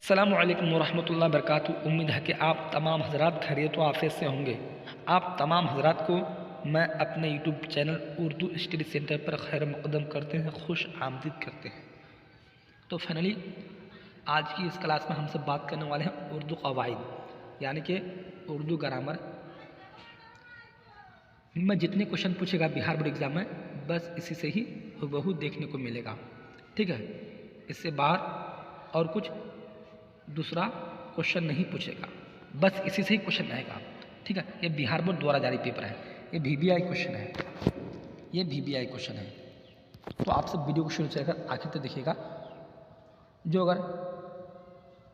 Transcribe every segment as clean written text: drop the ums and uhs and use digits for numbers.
अस्सलामुअलैकुम वरहमतुल्लाहि वबरकातुहू। उम्मीद है कि आप तमाम हज़रात खैरियत व आफ़ियत से होंगे। आप तमाम हज़रात को मैं अपने YouTube channel Urdu study centre पर खैर मुक़द्दम करते हैं, खुश आमदीद करते हैं। तो फाइनली आज की इस क्लास में हम सब बात करने वाले हैं उर्दू क़वाइद, यानी कि उर्दू ग्रामर में जितने क्वेश्चन पूछेगा बिहार बोर्ड एग्ज़ाम में, बस इसी से ही हूबहू देखने को मिलेगा। ठीक है, इससे बाहर और कुछ दूसरा क्वेश्चन नहीं पूछेगा, बस इसी से ही क्वेश्चन आएगा। ठीक है, ये बिहार बोर्ड द्वारा जारी पेपर है, ये VBI क्वेश्चन है, ये VBI क्वेश्चन है। तो आप सब वीडियो को शुरू से लेकर आखिर तक देखिएगा। जो अगर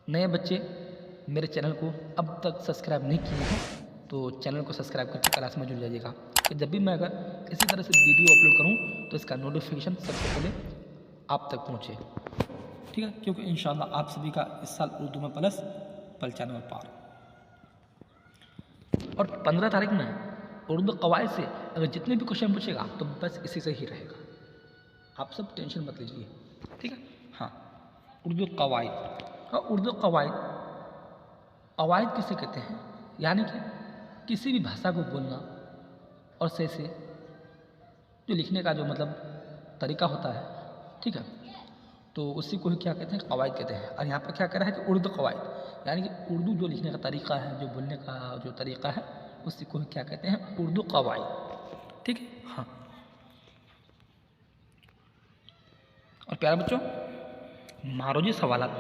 नए बच्चे मेरे चैनल को अब तक सब्सक्राइब नहीं किए हैं तो चैनल को सब्सक्राइब करके क्लास में जुड़ जाइएगा, कि जब भी मैं अगर इसी तरह से वीडियो अपलोड करूं तो इसका नोटिफिकेशन सबसे पहले आप तक पहुंचे। ठीक है, क्योंकि इंशाल्लाह आप सभी का इस साल उर्दू में प्लस 95 पार। और 15 तारीख में उर्दू क़वाइद से अगर जितने भी क्वेश्चन पूछेगा तो बस इसी से ही रहेगा, आप सब टेंशन मत लीजिए। ठीक है, हाँ, उर्दू क़वाइद और उर्दू क़वाइद, क़वाइद किसे कहते हैं, यानी कि किसी भी भाषा को बोलना और से जो लिखने का जो मतलब तरीका होता है, ठीक है, तो उसी को ही क्या कहते हैं, क़वाइद कहते हैं। और यहाँ पर क्या कह रहा है कि उर्दू क़वाइद, यानी कि उर्दू जो लिखने का तरीका है, जो बोलने का जो तरीका है, उसी को ही क्या कहते हैं, उर्दू क़वाइद। ठीक है, हाँ। और प्यारे बच्चों, मारोजी सवालात,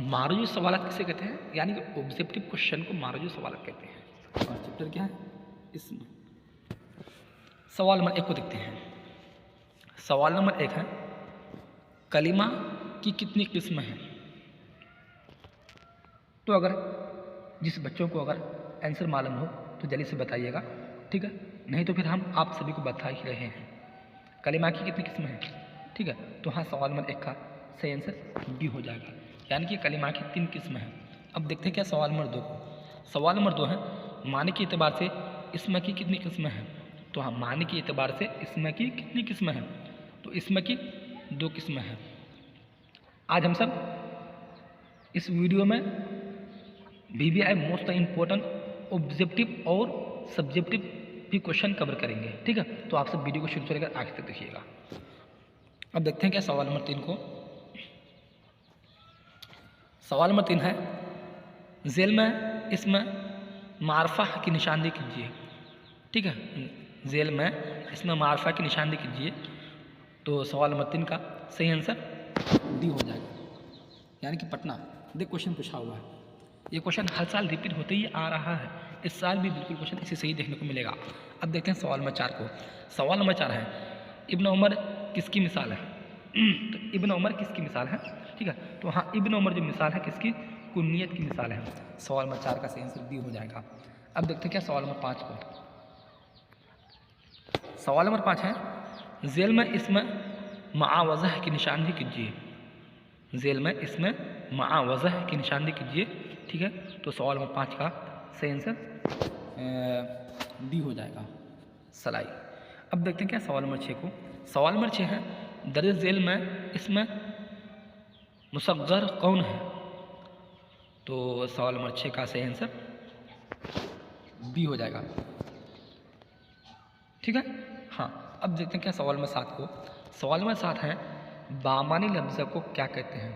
मारोजी सवालात किसे कहते हैं, यानी कि ऑब्जेक्टिव क्वेश्चन को मारोजी सवालात कहते हैं। और चैप्टर क्या है इसमें, सवाल नंबर 1 को देखते हैं। सवाल नंबर 1 है, कलिमा की कितनी किस्में हैं। तो अगर जिस बच्चों को अगर आंसर मालूम हो तो जल्दी से बताइएगा, ठीक है, नहीं तो फिर हम आप सभी को बता ही रहे हैं कलिमा की कितनी किस्में हैं। ठीक है, तो हाँ, सवाल नंबर 1 का सही आंसर बी हो जाएगा, यानी कि कलिमा की 3 किस्में हैं। अब देखते हैं क्या सवाल नंबर 2 को। सवाल नंबर 2 है, माने के एतबार से इसम की कितनी किस्में हैं। तो हाँ, माने के एतबार से इसम की कितनी किस्में हैं, तो इसम की 2 किस्में हैं। आज हम सब इस वीडियो में VBI मोस्ट इम्पोर्टेंट ऑब्जेक्टिव और सब्जेक्टिव भी क्वेश्चन कवर करेंगे। ठीक है, तो आप सब वीडियो को शुरू से लेकर आखिर तक देखिएगा। अब देखते हैं क्या सवाल नंबर 3 को। सवाल नंबर 3 है, जेल में इसमें मारफा की निशानदेही कीजिए। ठीक है, जेल में इसमें मारफा की निशानदेही कीजिए। तो सवाल नंबर 3 का सही आंसर डी हो जाएगा, यानी कि पटना। देख, क्वेश्चन पूछा हुआ है, ये क्वेश्चन हर साल रिपीट होते ही आ रहा है, इस साल भी बिल्कुल क्वेश्चन इसी से ही देखने को मिलेगा। अब देखते हैं सवाल नंबर 4 को। सवाल नंबर 4 है, इब्न उमर किसकी मिसाल है। तो इब्न उमर किसकी मिसाल है। ठीक है, तो हाँ, इब्न उमर जो मिसाल है किसकी, कुन्नियत की मिसाल है। सवाल नंबर 4 का सही आंसर बी हो जाएगा। अब देखते हैं क्या सवाल नंबर 5 को। सवाल नंबर 5 है, जेल में इसमें मुआवज़ह की निशानदेही कीजिए। जेल में इसमें मुआवज़ह की निशानदेही कीजिए। ठीक है, तो सवाल नंबर 5 का सही आंसर डी हो जाएगा, सलाई। अब देखते हैं क्या सवाल नंबर 6 को। सवाल नंबर 6 है, दर्ज जेल में इसमें मुसग्गर कौन है। तो सवाल नंबर 6 का सही आंसर बी हो जाएगा। ठीक है, हाँ। अब देखते हैं क्या सवाल नंबर 7 को। सवाल नंबर 7 है, बामानी लफ्ज़ को क्या कहते हैं।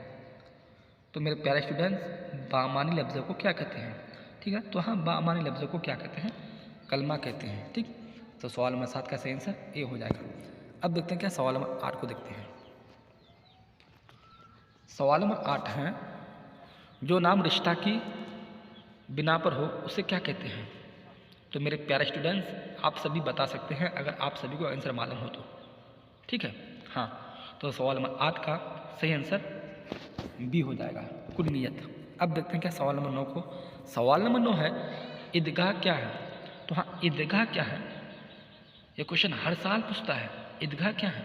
तो मेरे प्यारे स्टूडेंट्स, बामानी लफ्ज़ को क्या कहते हैं। ठीक है, तो हाँ, बामानी लफ्ज़ को क्या कहते हैं, कलमा कहते हैं। ठीक, तो सवाल नंबर 7 का सही आंसर ए हो जाएगा। अब देखते हैं क्या सवाल नंबर 8 को देखते हैं। सवाल नंबर 8 है, जो नाम रिश्ता की बिना पर हो उसे क्या कहते हैं। तो मेरे प्यारे स्टूडेंट्स, आप सभी बता सकते हैं अगर आप सभी को आंसर मालूम हो तो। ठीक है, हाँ, तो सवाल नंबर 8 का सही आंसर बी हो जाएगा, कुन्नियत। अब देखते हैं क्या सवाल नंबर 9 को। सवाल नंबर 9 है, ईदगाह क्या है। तो हाँ, ईदगाह क्या है, ये क्वेश्चन हर साल पूछता है, ईदगाह क्या है।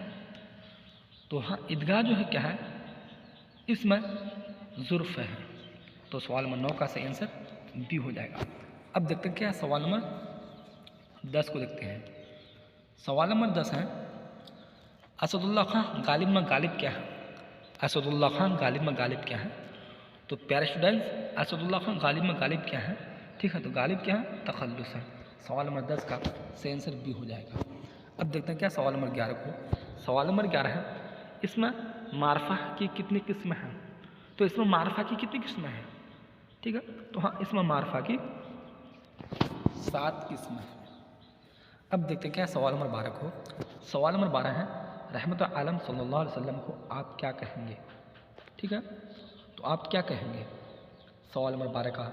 तो हाँ, ईदगाह जो है क्या है, इसमें ज़ुर्फ़ है। तो सवाल नंबर 9 का सही आंसर बी हो जाएगा। अब देखते हैं क्या सवाल नंबर 10 को देखते हैं। सवाल नंबर 10 है, असदुल्ला खां गालिब में गालिब क्या है। असदुल्ला खां गालिब में गालिब क्या है। तो प्यारे स्टूडेंट्स, असदुल्लाह खान गालिब में गालिब क्या है? ठीक है, तो गालिब क्या है? तखल्लुस है। सवाल नंबर 10 का सही आंसर बी हो जाएगा। अब देखते हैं क्या सवाल नंबर 11 को। सवाल नंबर 11 है, इसमें मारफा की कितनी किस्में हैं? तो इसमें मारफा की कितनी किस्में हैं? ठीक है, तो हाँ, इसमें मारफा की 7 किस्में हैं। अब देखते हैं क्या सवाल नंबर 12 को। सवाल नंबर 12 है, रहमत आलम सल्लल्लाहु अलैहि वसल्लम को आप क्या कहेंगे? ठीक है, तो आप क्या कहेंगे? सवाल नंबर 12 का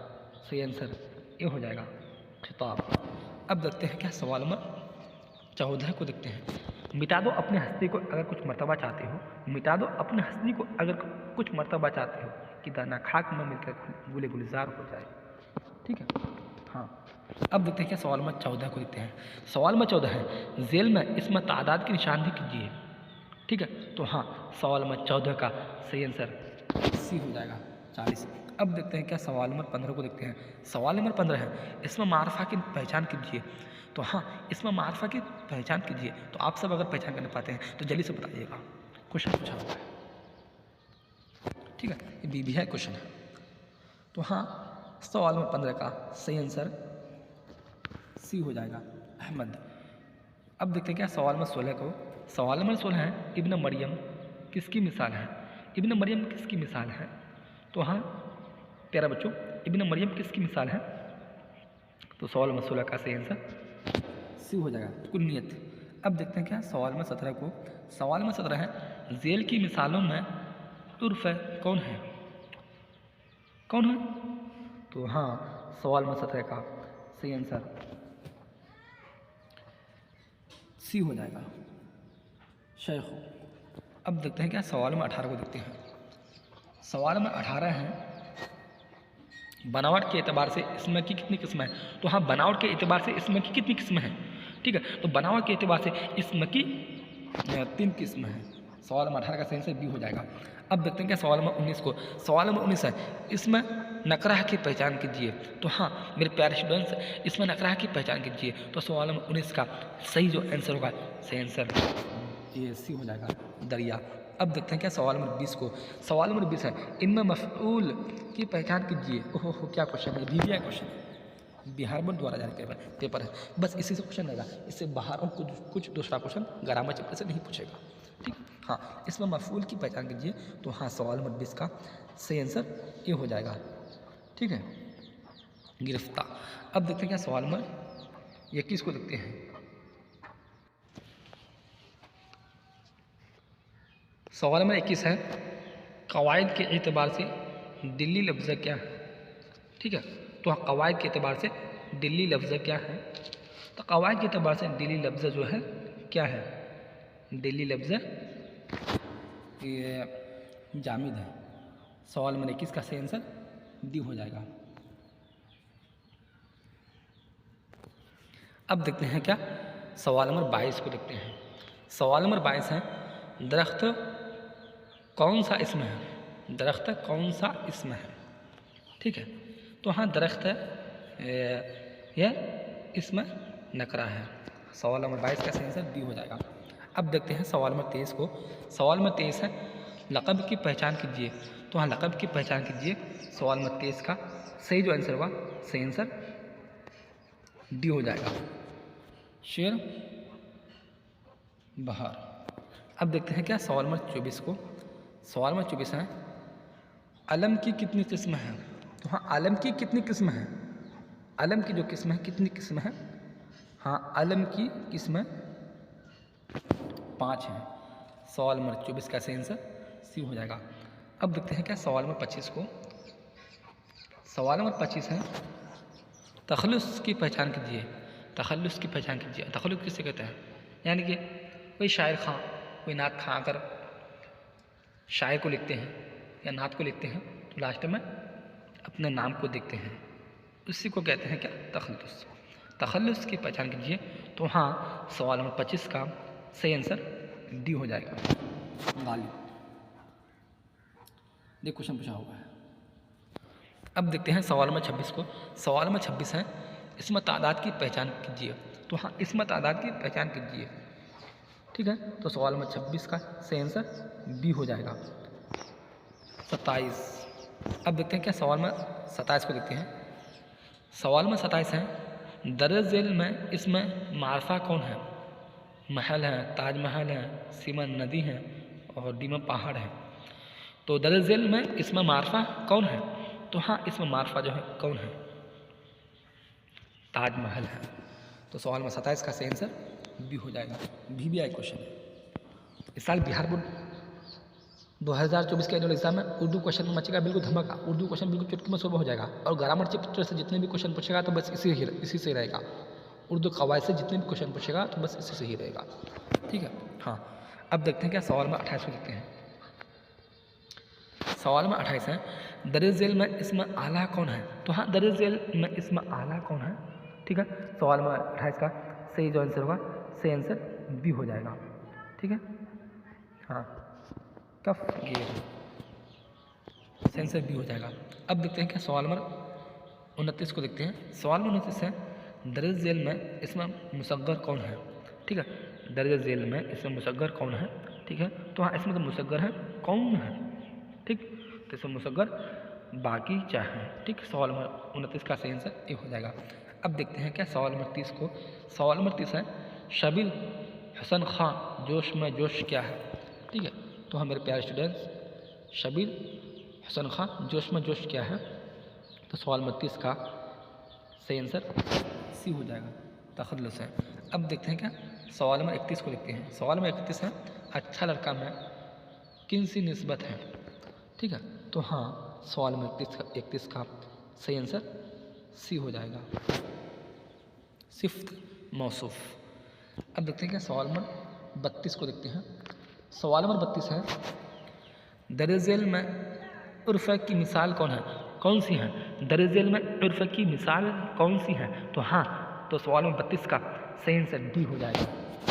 सही आंसर ये हो जाएगा, खिताब। अब देखते हैं क्या सवाल नंबर 14 को देखते हैं। मिटा दो अपनी हस्ती को अगर कुछ मर्तबा चाहते हो, मिटा दो अपनी हस्ती को अगर कुछ मर्तबा चाहते हो कि दाना खाक में मिलकर गुले गुलजार हो जाए। ठीक है, हाँ। अब देखते हैं क्या सवाल नंबर 14 को देखते हैं। सवाल नंबर 14 है, जेल में इसमें तादाद की निशानदेही कीजिए। ठीक है, तो हाँ, सवाल नंबर 14 का सही आंसर सी हो जाएगा, 40। अब देखते हैं क्या सवाल नंबर 15 को देखते हैं। सवाल नंबर 15 है, इसमें मारफा की पहचान कीजिए। तो हाँ, इसमें मारफा की पहचान कीजिए। तो आप सब अगर पहचान करने पाते हैं तो जल्दी से बताइएगा। क्वेश्चन पूछा हुआ है, ठीक है, ये बी है क्वेश्चन है। तो हाँ, सवाल नंबर 15 का सही आंसर सी हो जाएगा, अहमद। अब देखते हैं क्या सवाल नंबर 16 को। सवाल नंबर 16 है, इब्न मरियम किसकी मिसाल है? इब्न मरियम किसकी मिसाल है? तो हाँ प्यारा बच्चों, इब्न मरियम किसकी मिसाल है? तो सवाल नंबर 16 का सही आंसर सी हो जाएगा, कुन्नियत। अब देखते हैं क्या सवाल नंबर 17 को। सवाल नंबर 17 है, जेल की मिसालों में उर्फ कौन है? कौन है? तो हाँ, सवाल नंबर 17 का सही आंसर सी हो जाएगा, शेख। अब देखते हैं क्या सवाल नंबर 18 को देखते हैं। सवाल नंबर 18 है, बनावट के एतबार से इसमें की कितनी किस्में हैं? तो हाँ, बनावट के एतबार से इसमें की कितनी किस्में हैं? ठीक है, तो बनावट के एतबार से इसमें की 3 किस्में हैं। सवाल नंबर 18 का सही आंसर बी हो जाएगा। अब देखते हैं क्या सवाल नंबर 19 को। सवाल नंबर 19 है, इसमें नकराह की पहचान कीजिए। तो हाँ मेरे प्यारे स्टूडेंट्स, इसमें नकराह की पहचान कीजिए। तो सवाल नंबर 19 का सही जो आंसर होगा, सही आंसर ये सी हो जाएगा, दरिया। अब देखते हैं क्या सवाल नंबर 20 को। सवाल नंबर 20 है, इनमें मफऊल की पहचान कीजिए। ओहो क्या क्वेश्चन है, भी क्वेश्चन बिहार बोर्ड द्वारा जारी पेपर है, बस इसी से क्वेश्चन रहेगा। इससे बाहर और कुछ दूसरा क्वेश्चन ग्रामर चैप्टर से नहीं पूछेगा। ठीक, हाँ, इसमें मफऊल की पहचान कीजिए। तो हाँ, सवाल नंबर 20 का सही आंसर ये हो जाएगा। ठीक है, गिरफ्तार। अब देखते हैं क्या सवाल नंबर 21 को देखते हैं। सवाल नंबर 21 है, कवायद के एतबार से दिल्ली लफ्ज़ क्या है? ठीक है, तो हाँ, कवायद के एतबार से दिल्ली लफ्ज़ क्या है? तो कवायद के एतबार से दिल्ली लफ्ज़ जो है क्या है? दिल्ली लफ्ज़ ये जामिद है। सवाल नंबर 21 का सही आंसर डी हो जाएगा। अब देखते हैं क्या सवाल नंबर 22 को देखते हैं। सवाल नंबर 22 है, दरख्त कौन सा इसमें है? दरख्त कौन सा इसमें है? ठीक है, तो हाँ, दरख्त यह इसमें नकरा है। सवाल नंबर 22 का सही आंसर डी हो जाएगा। अब देखते हैं सवाल नंबर 23 को। सवाल नंबर 23 है, लक़ब की पहचान कीजिए। तो हाँ, लक़ब की पहचान कीजिए। सवाल नंबर 23 का सही जो आंसर हुआ, सही आंसर डी हो जाएगा, शेर बहार। अब देखते हैं क्या सवाल नंबर 24 को। सवाल नंबर 24 है, अलम की कितनी किस्म है? तो हाँ, अलम की कितनी किस्म है? अलम की जो किस्म है, कितनी किस्म है? हाँ, अलम की किस्म 5 है। सवाल नंबर 24 का सही आंसर सी हो जाएगा। अब देखते हैं क्या सवाल नंबर 25 को। सवाल नंबर 25 है, तखल्लुस की पहचान कीजिए। तखल्लुस की पहचान कीजिए। तखल्लुस किसे कहते हैं? यानी कि कोई शायर खां, कोई नात खां अगर शायर को लिखते हैं या नात को लिखते हैं तो लास्ट में अपने नाम को देखते हैं, उसी को कहते हैं क्या? तखल्लुस। तखल्लुस की पहचान कीजिए। तो हाँ, सवाल नंबर 25 का सही आंसर डी हो जाएगा, गालिब। ये क्वेश्चन पूछा हुआ है। अब देखते हैं सवाल नंबर 26 को। सवाल नंबर 26 है, इसमें तादाद की पहचान कीजिए। तो हाँ, इसमें तादाद की पहचान कीजिए। ठीक है, तो सवाल नंबर 26 का सही आंसर बी हो जाएगा, 27। अब देखते हैं क्या सवाल में 27 को देखते हैं। सवाल में 27 है, दर्ज झेल में इसमें मारफा कौन है? महल है, ताजमहल है, सी में नदी है और डी में पहाड़ है। तो दर्ज झेल में इसमें मारफा कौन है? तो हाँ, इसमें मारफा जो है कौन है? ताजमहल है। तो सवाल में 27 का सही आंसर बी हो जाएगा। भी आया क्वेश्चन है। इस साल बिहार बोर्ड 2024 के एनुअल एग्जाम में उर्दू क्वेश्चन में मचेगा बिल्कुल धमाका। उर्दू क्वेश्चन बिल्कुल चुटकी में सुलभ हो जाएगा और ग्रामर चैप्टर से जितने भी क्वेश्चन पूछेगा तो बस इसी से रहेगा। उर्दू कवायद से जितने भी क्वेश्चन पूछेगा तो बस इसी से ही रहेगा। ठीक है, हाँ। अब देखते हैं क्या सवाल में 28 को देखते हैं। सवाल में 28 है, दर्ज झेल में इसमें आला कौन है? तो हाँ, दर्ज झेल में इसमें आला कौन है? ठीक है, सवाल में 28 का सही जो आंसर होगा, सही आंसर बी हो जाएगा। ठीक है, हाँ, कफ गिर, सही आंसर बी हो जाएगा। अब देखते हैं क्या सवाल नंबर 29 को देखते हैं। सवाल में 29 है, दर्ज झेल में इसमें मुसग्गर कौन है? ठीक है, दर्ज झेल में इसमें मुसग्गर कौन है? ठीक है, तो हाँ, इसमें तो मुसग्गर है कौन है? ठीक, तो इसमें मुसग्गर बागीचा है। ठीक, सवाल नंबर 29 का सही आंसर ये हो जाएगा। अब देखते हैं क्या सवाल नंबर 30 को। सवाल नंबर 30 है, शबीर हसन खां जोश में जोश क्या है? ठीक है, तो हाँ मेरे प्यारे स्टूडेंट्स, शबीर हसन खां जोश में जोश क्या है? तो सवाल नंबर 30 का सही आंसर सी हो जाएगा, तखल्लुस है। अब देखते हैं क्या सवाल नंबर 31 को देखते हैं। सवाल नंबर 31 है, अच्छा लड़का में किन सी निस्बत है? ठीक है, तो हाँ सवाल नंबर 31 का सही आंसर सी हो जाएगा, सिफ्त मौसूफ। अब देखते हैं क्या सवाल नंबर 32 को देखते हैं। सवाल नंबर 32 है, दर्ज झेल में उर्फ की मिसाल कौन है? कौन सी है? दर्ज झेल में उर्फ की मिसाल कौन सी है? तो हाँ, तो सवाल नंबर 32 का सही आंसर डी हो जाएगा,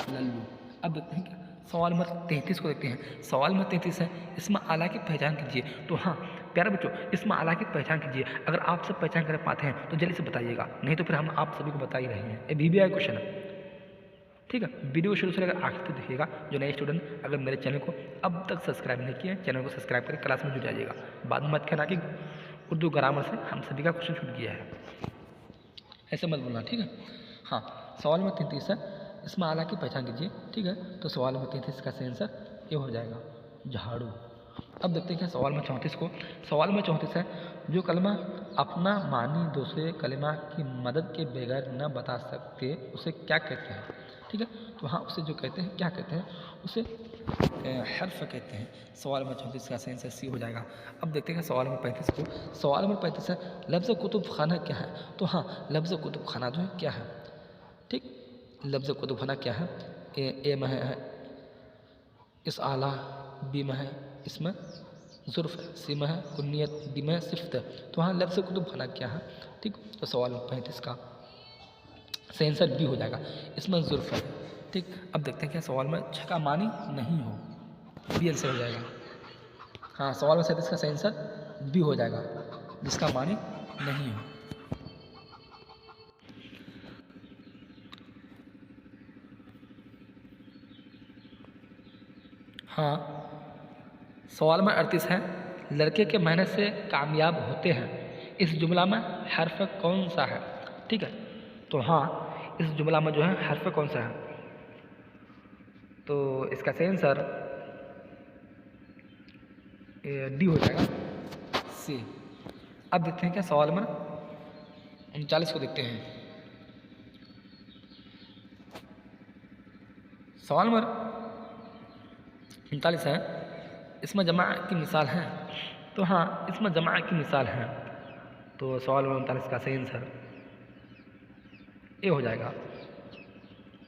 लल्लू। अब देखते हैं क्या सवाल नंबर 33 को देखते हैं। सवाल नंबर 33 है, इसमें आला की पहचान कीजिए। तो हाँ प्यारे बच्चों, इसमें आला की पहचान कीजिए। अगर आप सब पहचान कर पाते हैं तो जल्दी से बताइएगा, नहीं तो फिर हम आप सभी को बता ही रहे हैं। ये भी आया क्वेश्चन है। ठीक है, वीडियो शुरू से लेकर आखिर तक देखिएगा। जो नए स्टूडेंट अगर मेरे चैनल को अब तक सब्सक्राइब नहीं किए, चैनल को सब्सक्राइब करके क्लास में जुड़ जाइएगा। बाद में मत कहना कि उर्दू ग्रामर से हम सभी का क्वेश्चन छूट गया है, ऐसे मत बोलना। ठीक है, हाँ। सवाल नंबर 33 है, इसमें आला की पहचान कीजिए। ठीक है, तो सवाल नंबर 33 का सही आंसर ये हो जाएगा, झाड़ू। अब देखते हैं क्या सवाल में 34 को। सवाल में 34 है, जो कलमा अपना मानी दूसरे कलमा की मदद के बगैर न बता सकते उसे क्या कहते हैं? ठीक है, तो हाँ उसे जो कहते हैं क्या कहते हैं? उसे हर्फ कहते हैं। सवाल नंबर 34 का सही आंसर सी हो जाएगा। अब देखते हैं सवाल नंबर 35 को। सवाल नंबर 35 है, लफ्ज़ कुतुब खाना क्या है? तो हाँ, लफ्ज़ कुतुब खाना जो है क्या है? ठीक, लफ्ज़ कुतुब खाना क्या है? ए में है इस आला, बी में है इसमें ज़ुर्फ़, सी में है कुन्नियत, डी में सिफ्त। तो हाँ लफ्ज़ कुतुब खाना क्या है? ठीक, तो सवाल 35 का सही आंसर बी हो जाएगा, इसमें ज़ुर्फ़ है। ठीक, अब देखते हैं क्या सवाल में छका मानी नहीं हो, बी आंसर हो जाएगा। हाँ, सवाल में 37 का सही आंसर बी हो जाएगा, जिसका मानी नहीं हो। हाँ, सवाल में 38 है, लड़के के मेहनत से कामयाब होते हैं, इस जुमला में हर्फ कौन सा है? ठीक है, तो हाँ इस जुमला में जो है हर्फ कौन सा है? तो इसका सही आंसर डी हो जाएगा, सी। अब देखते हैं क्या सवाल नंबर 39 को देखते हैं। सवाल नंबर 39 है, इसमें जमा की मिसाल है। तो हाँ इसमें जमा की मिसाल है, तो सवाल नंबर 39 का सही आंसर ए हो जाएगा।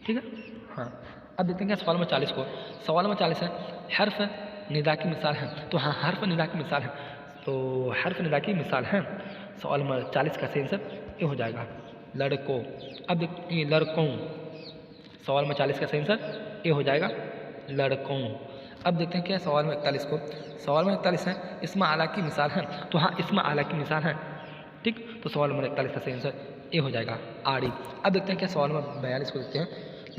ठीक है, हाँ। अब देखते हैं क्या सवाल नंबर 40 को। सवाल नंबर 40 है, हर्फ निदा की मिसाल है। तो हाँ हर्फ निदा की मिसाल है, तो हर्फ निदा की मिसाल है। सवाल नंबर 40 का सही आंसर ये हो जाएगा, लड़कों। अब देखिए लड़कों, सवाल नंबर 40 का सही आंसर ये हो जाएगा, लड़कों। अब देखते हैं क्या सवाल में 41 को। सवाल में 41 है, इसमें आला की मिसाल है। तो हाँ इसमें आला की मिसाल है। ठीक, तो सवाल नंबर 41 का सही आंसर ये हो जाएगा, आड़ी। अब देखते हैं क्या सवाल नंबर 42 को देखते हैं,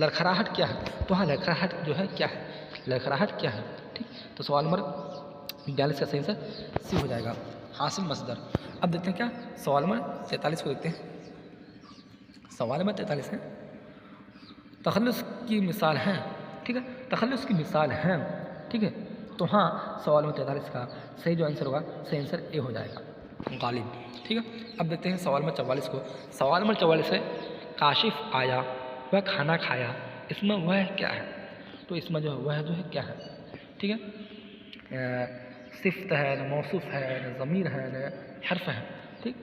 लड़खड़ाहट क्या है? तो हाँ लड़खड़ाहट जो है क्या है? लड़खड़ाहट क्या है? ठीक, तो सवाल नंबर 42 का सही आंसर सी हो जाएगा, हासिल मसदर। अब देखते हैं क्या सवाल नंबर 43 को देखते हैं। सवाल नंबर 43 है तखल्लुस की मिसाल है, ठीक है, तखल्लुस की मिसाल है, ठीक है। तो हाँ सवाल नंबर 43 का सही जो आंसर होगा, सही आंसर ए हो जाएगा, गालिब, ठीक है। अब देखते हैं सवाल नंबर 44 को। सवाल नंबर 44 है काशिफ आया वह खाना खाया, इसमें वह क्या है? तो इसमें जो है वह जो है क्या है, ठीक है। सिफ्त है न मौसूफ है न ज़मीर है न हर्फ है, ठीक।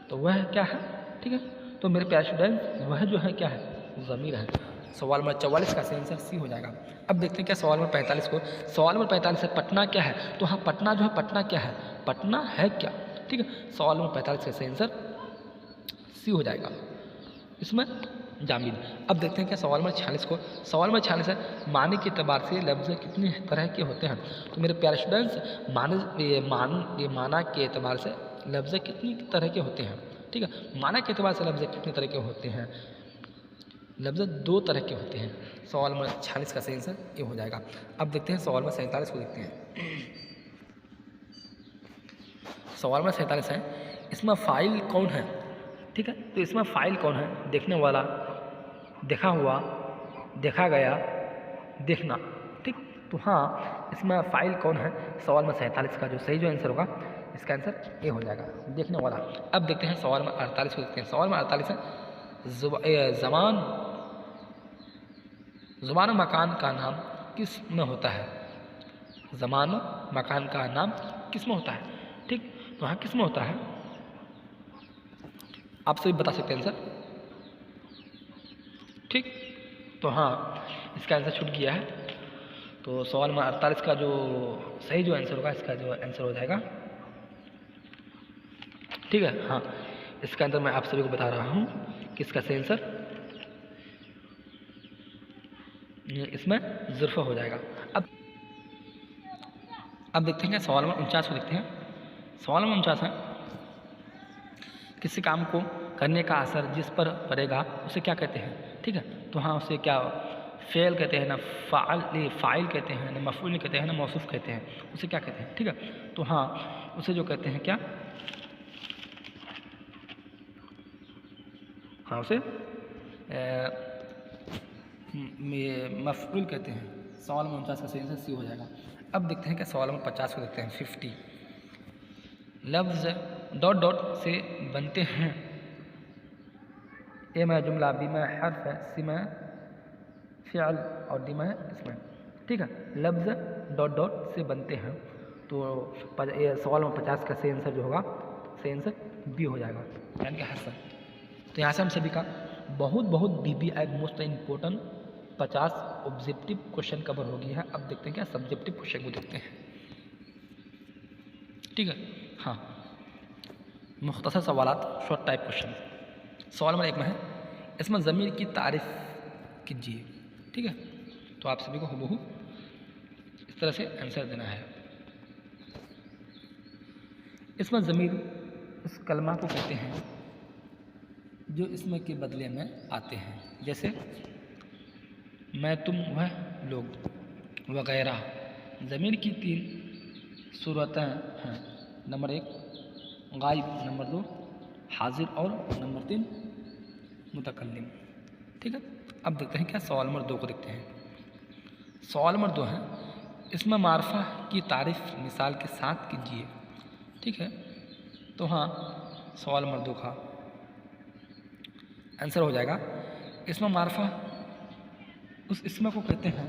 तो वह क्या है, ठीक है। तो मेरे प्यारे स्टूडेंट वह जो है क्या है, ज़मीर है। सवाल नंबर 44 का सही आंसर सी हो जाएगा। अब देखते हैं क्या सवाल नंबर 45 को। सवाल नंबर 45 है पटना क्या है? तो हाँ पटना जो है, पटना क्या है, पटना है क्या, ठीक है। सवाल नंबर 45 का सही आंसर सी हो जाएगा, इसमें जामिन। अब देखते हैं क्या सवाल नंबर 46 को। सवाल नंबर 46 है माने के एतबार से लफ्ज़ कितनी तरह के होते हैं? तो मेरे प्यारे स्टूडेंट्स ये माना के एतबार से लफ्ज़ कितनी तरह के होते हैं, ठीक है। माना के एतबार से लफ्ज़ कितने तरह के होते हैं? लफ्ज़ 2 तरह के होते हैं। सवाल नंबर 46 का सही आंसर ये हो जाएगा। अब देखते हैं सवाल नंबर 47 को देखते हैं। सवाल नंबर 47 है इसमें फ़ाइल कौन है, ठीक है। तो इसमें फ़ाइल कौन है? देखने वाला, देखा हुआ, देखा गया, देखना, ठीक। तो हाँ इसमें फ़ाइल कौन है? सवाल नंबर 47 का जो सही जो आंसर होगा, इसका आंसर ए हो जाएगा, देखने वाला। अब देखते हैं सवाल नंबर 48 को देखते हैं। सवाल नंबर 48 है ज़ुबान मकान का नाम किस में होता है? ज़मान मकान का नाम किस में होता है, ठीक। तो हाँ किस में होता है? आप सभी बता सकते हैं आंसर, ठीक। तो हाँ इसका आंसर छूट गया है। तो सवाल नंबर 48 का जो सही जो आंसर होगा, इसका जो आंसर हो जाएगा, ठीक है। हाँ इसका आंसर मैं आप सभी को बता रहा हूँ कि इसका सही आंसर इसमें ज़ुर्फ़ हो जाएगा। अब देखते हैं सवाल नंबर 49 को देखते हैं। सवाल नंबर 49 है किसी काम को करने का असर जिस पर पड़ेगा उसे क्या कहते हैं, ठीक है। तो हाँ उसे क्या फ़ेल कहते हैं, ना फ़ाइल कहते हैं, ना मफ़ऊल कहते हैं, ना मौसूफ़ कहते हैं, उसे क्या कहते हैं, ठीक है। तो हाँ उसे जो कहते हैं क्या, हाँ उसे मफ़ऊल कहते हैं। सवाल नंबर 49 का सही आंसर सी हो जाएगा। अब देखते हैं क्या सवाल नंबर 50 को देखते हैं। 50 लफ्ज़ डॉट डॉट से बनते हैं। ए में जुमला, बी में हर्फ है, सी में फ़िअल और डी में इसमें, ठीक है। लफ्ज़ डॉट डॉट से बनते हैं। तो सवाल नंबर 50 का सही आंसर जो होगा, सही आंसर बी हो जाएगा, यानी कि हर्फ। तो यहाँ से हम सभी का बहुत BBI most important 50 objective question cover हो गया है। अब देखते हैं क्या सब्जेक्टिव क्वेश्चन को देखते हैं, ठीक है। हाँ मुख्तसर सवालात, शॉर्ट टाइप क्वेश्चन। सवाल नंबर 1 में है इसमें ज़मीर की तारीफ़ कीजिए, ठीक है। तो आप सभी को हूबहू इस तरह से आंसर देना है। इसमें ज़मीर उस कलमा को कहते हैं जो इसमें के बदले में आते हैं, जैसे मैं, तुम, वह, लोग वगैरह। ज़मीर की 3 सूरतें हैं। नंबर 1 गायब, नंबर 2 हाजिर और नंबर 3 मुतकल्लिम, ठीक है। अब देखते हैं क्या सवाल नंबर 2 को देखते हैं। सवाल नंबर 2 है इसमें मारफा की तारीफ़ मिसाल के साथ कीजिए, ठीक है। तो हाँ सवाल नंबर 2 का आंसर हो जाएगा इसमें मारफा उस इसम को कहते हैं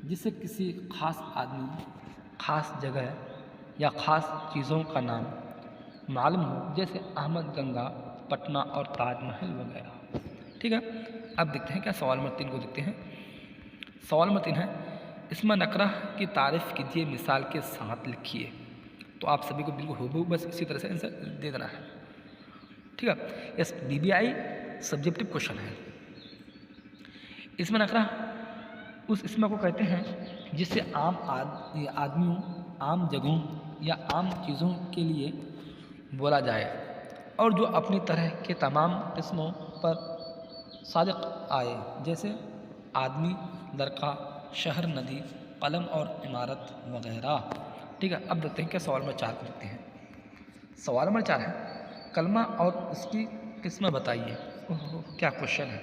जिससे किसी ख़ास आदमी, ख़ास जगह या ख़ास चीज़ों का नाम मालूम हो, जैसे अहमद गंगा, पटना और ताजमहल वगैरह, ठीक है। अब देखते हैं क्या सवाल नंबर 3 को देखते हैं। सवाल नंबर 3 है इसमें नकरा की तारीफ़ कीजिए, मिसाल के साथ लिखिए। तो आप सभी को बिल्कुल हूबहू बस इसी तरह से आंसर दे देना है, ठीक है। यस BBI सब्जेक्टिव क्वेश्चन है। इसमें नकरा उस इसम को कहते हैं जिससे आम आदमियों, आम जगहों या आम चीज़ों के लिए बोला जाए और जो अपनी तरह के तमाम किस्मों पर सादिक आए, जैसे आदमी, लड़का, शहर, नदी, कलम और इमारत वगैरह, ठीक है। अब देखते हैं क्या सवाल नंबर 4 को देखते हैं। सवाल नंबर 4 है कलमा और उसकी किस्में बताइए। ओहो क्या क्वेश्चन है,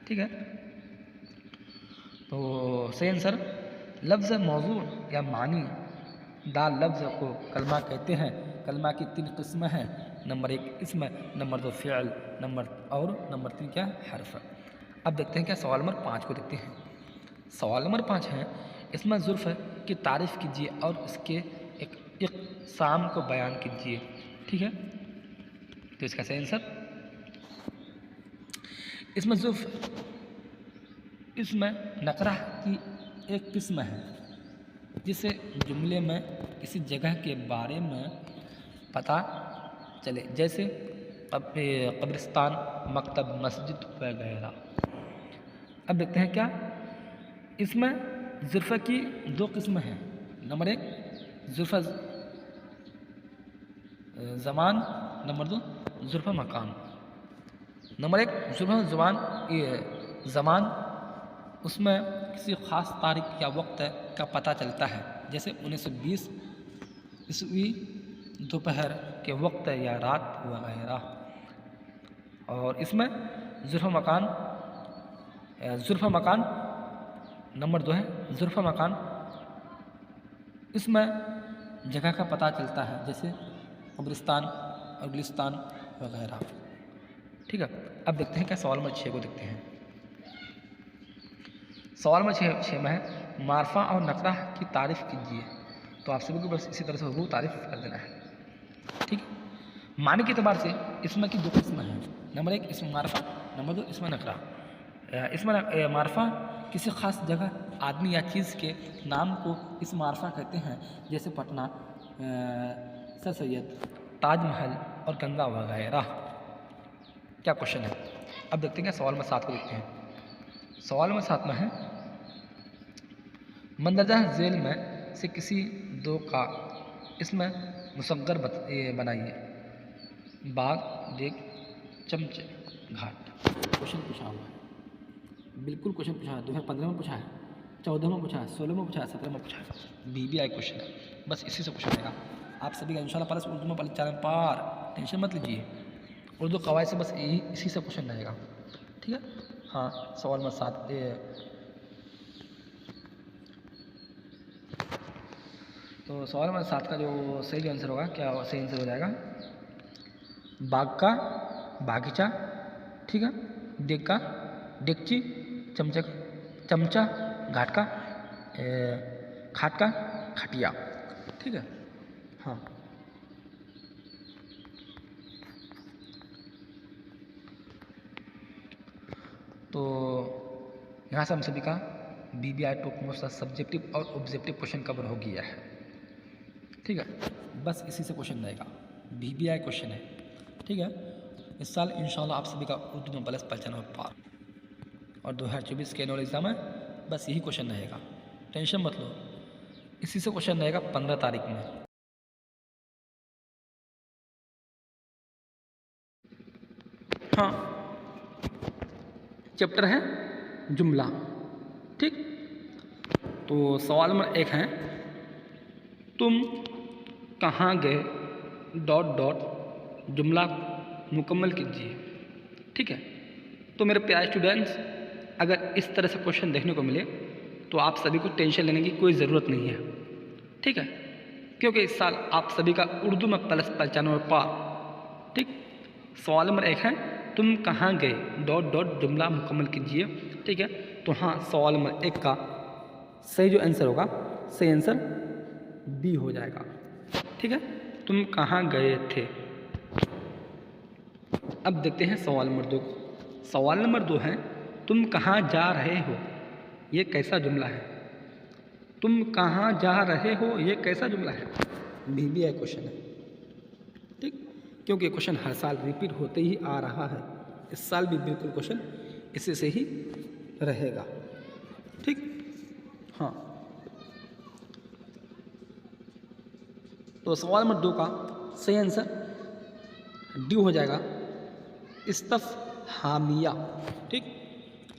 ठीक है। तो सही आंसर लफ्ज़ मौजू या मानी दाल लफ्ज़ को कलमा कहते हैं। कलमा की 3 किस्में हैं, नंबर 1 इसम, नंबर 2 फ़िअल, नंबर 3 क्या हर्फ। अब देखते हैं क्या सवाल नंबर 5 को देखते हैं। सवाल नंबर 5 है इसमें ज़ुर्फ़ की तारीफ़ कीजिए और इसके एक शाम को बयान कीजिए, ठीक है। तो इसका सही आंसर इसमें ज़ुर्फ़ इसमें नकरा की एक किस्म है जिसे जुमले में किसी जगह के बारे में पता चले, जैसे कब्रिस्तान, मकतब, मस्जिद वगैरह। अब देखते हैं क्या इसमें ज़ुर्फ़ की 2 किस्में हैं। नंबर 1 ज़ुर्फ़ ज़मान, नंबर 2 ज़ुर्फ़ मकान। नंबर 1 ज़ुर्फ़ ज़मान उसमें किसी ख़ास तारीख़ या वक्त का पता चलता है, जैसे 1920 ईस्वी दोपहर के वक्त या रात वगैरह। और इसमें ज़ुर्फ़ मकान नंबर 2 है ज़ुर्फ़ मकान, इसमें जगह का पता चलता है, जैसे कब्रिस्तान और गुलिस्तान वगैरह, ठीक है। अब देखते हैं क्या सवाल नंबर 6 को देखते हैं। सवाल नंबर 6 में है मारफा और नकरा की तारीफ़ कीजिए। तो आप सभी को बस इसी तरह से वो तारीफ़ कर देना है, ठीक है। माने के एतबार से इसमें की 2 किस्में हैं। नंबर 1 इसमें मारफा, नंबर 2 इसमें नकरा। इसमें मारफा किसी ख़ास जगह, आदमी या चीज़ के नाम को इस मारफा कहते हैं, जैसे पटना, सर सैयद, ताजमहल और गंगा वगैरह। क्या क्वेश्चन है। अब देखते हैं क्या सवाल नंबर 7 को देखते हैं। सवाल नंबर 7 में है मंदरजा झेल में से किसी 2 का इसमें मुसग्गर बनाइए। बाग, डेग, चमचे, घाट। क्वेश्चन पूछा हुआ है, बिल्कुल क्वेश्चन पूछा है। 2015 में पूछा है, 14 में पूछा है, 16 में पूछा है, 17 में पूछा है। BBI क्वेश्चन है, बस इसी से क्वेश्चन आएगा। आप सभी का इंशाल्लाह प्लस उर्दू में चैनल पार, टेंशन मत लीजिए। उर्दू कवायद से बस इसी से क्वेश्चन रहेगा, ठीक है। हाँ सवाल नंबर 7 तो सवाल नंबर 7 का जो सही आंसर होगा, क्या सही आंसर हो जाएगा बाग का बागीचा, ठीक है। डेग का डेगची, चमचा, घाट का खाट का खटिया, ठीक है। हाँ तो यहाँ से हम सभी का BBI टॉप मोस्ट सब्जेक्टिव और ऑब्जेक्टिव क्वेश्चन कवर हो गया है, ठीक है। बस इसी से क्वेश्चन रहेगा, BBI क्वेश्चन है, ठीक है। इस साल इंशाल्लाह आप सभी का उर्दू में प्लस 95 पार, और 2024 के एनुअल एग्ज़ाम में बस यही क्वेश्चन रहेगा, टेंशन मत लो। इसी से क्वेश्चन रहेगा 15 तारीख में। हाँ चैप्टर है जुमला, ठीक। तो सवाल नंबर 1 है तुम कहाँ गए ... जुमला मुकम्मल कीजिए, ठीक है। तो मेरे प्यारे स्टूडेंट्स, अगर इस तरह से क्वेश्चन देखने को मिले तो आप सभी को टेंशन लेने की कोई ज़रूरत नहीं है, ठीक है। क्योंकि इस साल आप सभी का उर्दू में प्लस 95 पार, ठीक। सवाल नंबर 1 है तुम कहाँ गए ... जुमला मुकम्मल कीजिए, ठीक है। तो हाँ सवाल नंबर 1 का सही जो आंसर होगा, सही आंसर B हो जाएगा, ठीक है। तुम कहाँ गए थे। अब देखते हैं सवाल नंबर 2 को। सवाल नंबर 2 है तुम कहाँ जा रहे हो, ये कैसा जुमला है। तुम कहाँ जा रहे हो, ये कैसा जुमला है। BBI क्वेश्चन है, ठीक। क्योंकि क्वेश्चन हर साल रिपीट होते ही आ रहा है, इस साल भी बिल्कुल क्वेश्चन इसी से ही रहेगा, ठीक। हाँ तो सवाल नंबर 2 का सही आंसर D हो जाएगा, इस्तफ़हामिया, ठीक।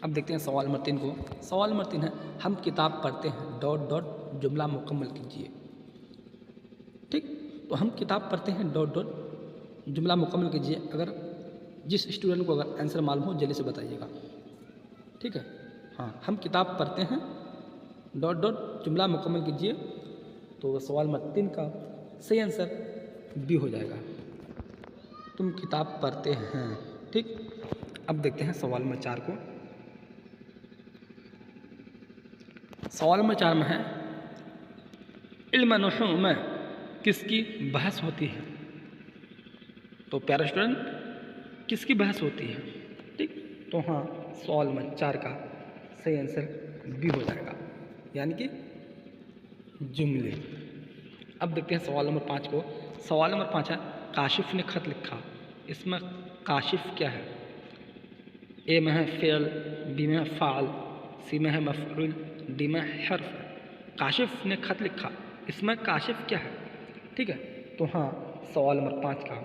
अब देखते हैं सवाल नंबर 3 को। सवाल नंबर 3 है हम किताब पढ़ते हैं ... जुमला मुकम्मल कीजिए, तो हम किताब पढ़ते हैं डॉट डॉट जुमला मुकम्मल कीजिए। अगर जिस स्टूडेंट को अगर आंसर मालूम हो जल्दी से बताइएगा, ठीक है। हाँ, हम किताब पढ़ते हैं डॉट डॉट जुमला मुकम्मल कीजिए। तो सवाल नंबर 3 का सही आंसर बी हो जाएगा, तुम किताब पढ़ते हैं, ठीक। अब देखते हैं सवाल नंबर 4 को। सवाल नंबर 4 में है इल्म नहू में किसकी बहस होती है। तो प्यारे स्टूडेंट, किसकी बहस होती है, ठीक। तो हाँ, सवाल नंबर 4 का सही आंसर बी हो जाएगा, यानी कि जुमले। अब देखते हैं सवाल नंबर 5 को। सवाल नंबर 5 है काशिफ ने खत लिखा। इसमें काशिफ क्या है? ए में है फ़ेल, बी में है फ़ाल, सी में है मफ़ऊल, डी में हर्फ। काशिफ ने खत लिखा, इसमें काशिफ क्या है, ठीक है। तो हाँ, सवाल नंबर 5 का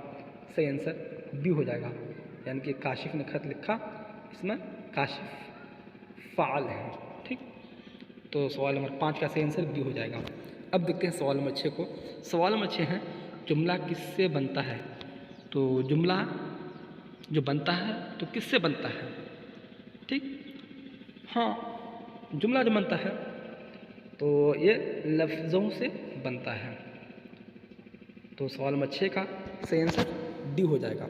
सही आंसर बी हो जाएगा, यानी कि काशिफ ने खत लिखा, इसमें काशिफ फ़ाल है, ठीक। तो सवाल नंबर 5 का सही आंसर बी हो जाएगा। अब देखते हैं सवाल नंबर 6 को। सवाल नंबर 6 है जुमला किससे बनता है। तो जुमला जो बनता है तो किससे बनता है, ठीक। हाँ, जुमला जो बनता है तो ये लफ्ज़ों से बनता है। तो सवाल नंबर 6 का सही आंसर डी हो जाएगा।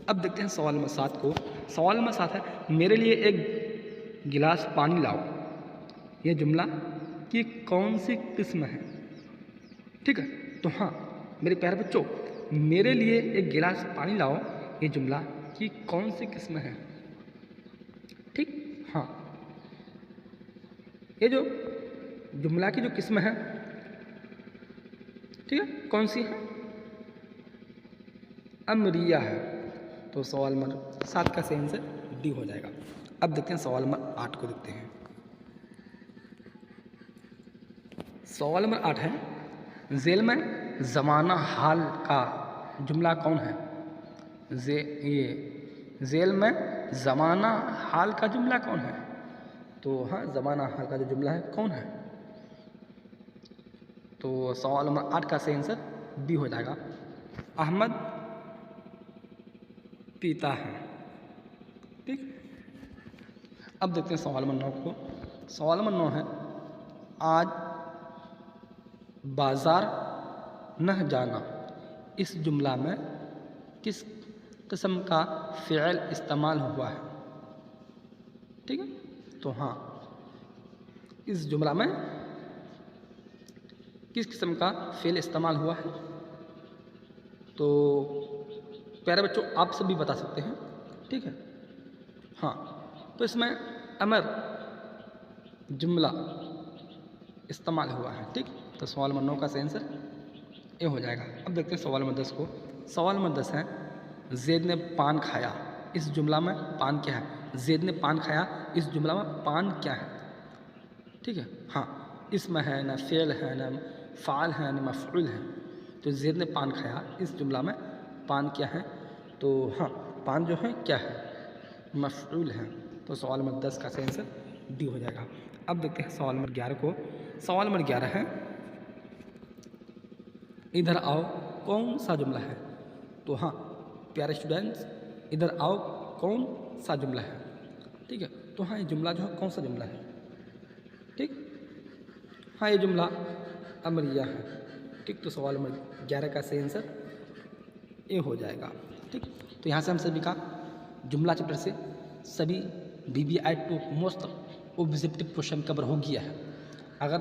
अब देखते हैं सवाल नंबर 7 को। सवाल नंबर 7 है मेरे लिए एक गिलास पानी लाओ। ये जुमला की कौन सी किस्म है, ठीक है। तो हाँ मेरे प्यारे बच्चों, मेरे लिए एक गिलास पानी लाओ, ये जुमला की कौन सी किस्म है, ठीक। हाँ, ये जो जुमला की जो किस्म है, ठीक है, कौन सी है? अमरिया है। तो सवाल नंबर 7 का सही आंसर डी हो जाएगा। अब देखते हैं सवाल नंबर 8 को। देखते हैं सवाल नंबर 8 है जेल में ज़माना हाल का जुमला कौन है। जेल में ज़माना हाल का जुमला कौन है। तो हाँ, ज़माना हाल का जो जुमला है कौन है। तो सवाल नंबर 8 का सही आंसर बी हो जाएगा, अहमद पीता है, ठीक। अब देखते हैं सवाल नंबर 9 को। सवाल नंबर 9 है आज बाज़ार न जाना। इस जुमला में किस किस्म का फ़िअल इस्तेमाल हुआ है, ठीक है। तो हाँ, इस जुमला में किस किस्म का फ़िअल इस्तेमाल हुआ है। तो प्यारे बच्चों, आप सभी बता सकते हैं, ठीक है। हाँ, तो इसमें अमर जुमला इस्तेमाल हुआ है, ठीक। तो सवाल नंबर 9 का सही आंसर ए हो जाएगा। अब देखते हैं सवाल नंबर 10 को। सवाल नंबर 10 है ज़ैद ने पान खाया। इस जुमला में पान क्या है। ज़ैद ने पान खाया, इस जुमला में पान क्या है, ठीक है। हाँ, इसमें है ना फ़ेल है, ना फ़ाल है, ना मफ़ऊल है। तो ज़ैद ने पान खाया, इस जुमला में पान क्या है। तो हाँ, पान जो है क्या है, मफ़ऊल है। तो सवाल नंबर 10 का सही आंसर डी हो जाएगा। अब देखते हैं सवाल नंबर 11 को। सवाल नंबर 11 है इधर आओ कौन सा जुमला है। तो हाँ प्यारे स्टूडेंट्स, इधर आओ कौन सा जुमला है, ठीक है। तो हाँ, ये जुमला जो है कौन सा जुमला है, ठीक। हाँ, ये जुमला अमरिया है, ठीक। तो सवाल नंबर 11 का सही आंसर ए हो जाएगा, ठीक। तो यहाँ से हम सभी का जुमला चैप्टर से सभी BBI to most objective question cover हो गया है। अगर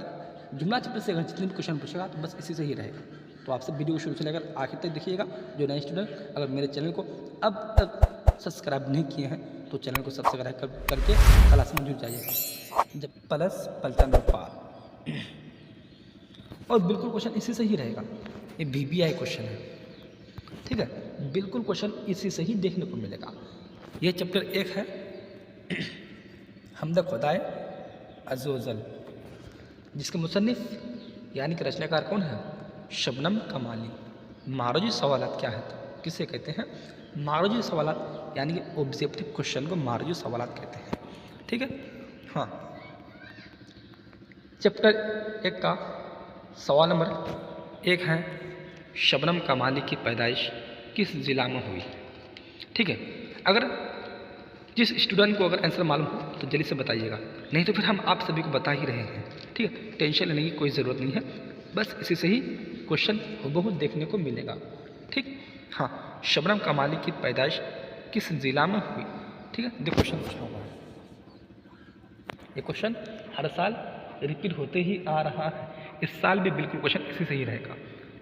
जुमला चैप्टर से अगर जितने भी क्वेश्चन पूछेगा तो बस इसी से ही रहेगा। तो आपसे वीडियो को शुरू से लेकर आखिर तक देखिएगा। जो नए स्टूडेंट अगर मेरे चैनल को अब तक सब्सक्राइब नहीं किए हैं तो चैनल को सब्सक्राइब करके क्लास में जुड़ जाइएगा। जब प्लस पलटन पार, और बिल्कुल क्वेश्चन इसी से ही रहेगा। ये BBI क्वेश्चन है, ठीक है। बिल्कुल क्वेश्चन इसी से ही देखने को मिलेगा। ये चैप्टर 1 है हमद खुदाए अज़ोज़ल, जिसके मुसन्निफ यानी कि रचनाकार कौन है, शबनम कमाली। मारूजी सवालात क्या है, तो किसे कहते हैं, मारूजी सवालात, यानी कि ऑब्जेक्टिव क्वेश्चन को मारूजी सवालात कहते हैं, ठीक है। हाँ, चैप्टर 1 का सवाल नंबर 1 है शबनम कमाली की पैदाइश किस ज़िला में हुई? ठीक है, अगर जिस स्टूडेंट को अगर आंसर मालूम हो तो जल्दी से बताइएगा, नहीं तो फिर हम आप सभी को बता ही रहे हैं। ठीक है, टेंशन लेने की कोई ज़रूरत नहीं है, बस इसी से ही क्वेश्चन हूबहू देखने को मिलेगा। ठीक, हाँ, शबनम कमाली की पैदाइश किस ज़िला में हुई? ठीक है, देखो क्वेश्चन पूछा हुआ है, ये क्वेश्चन हर साल रिपीट होते ही आ रहा है, इस साल भी बिल्कुल क्वेश्चन इसी से ही रहेगा।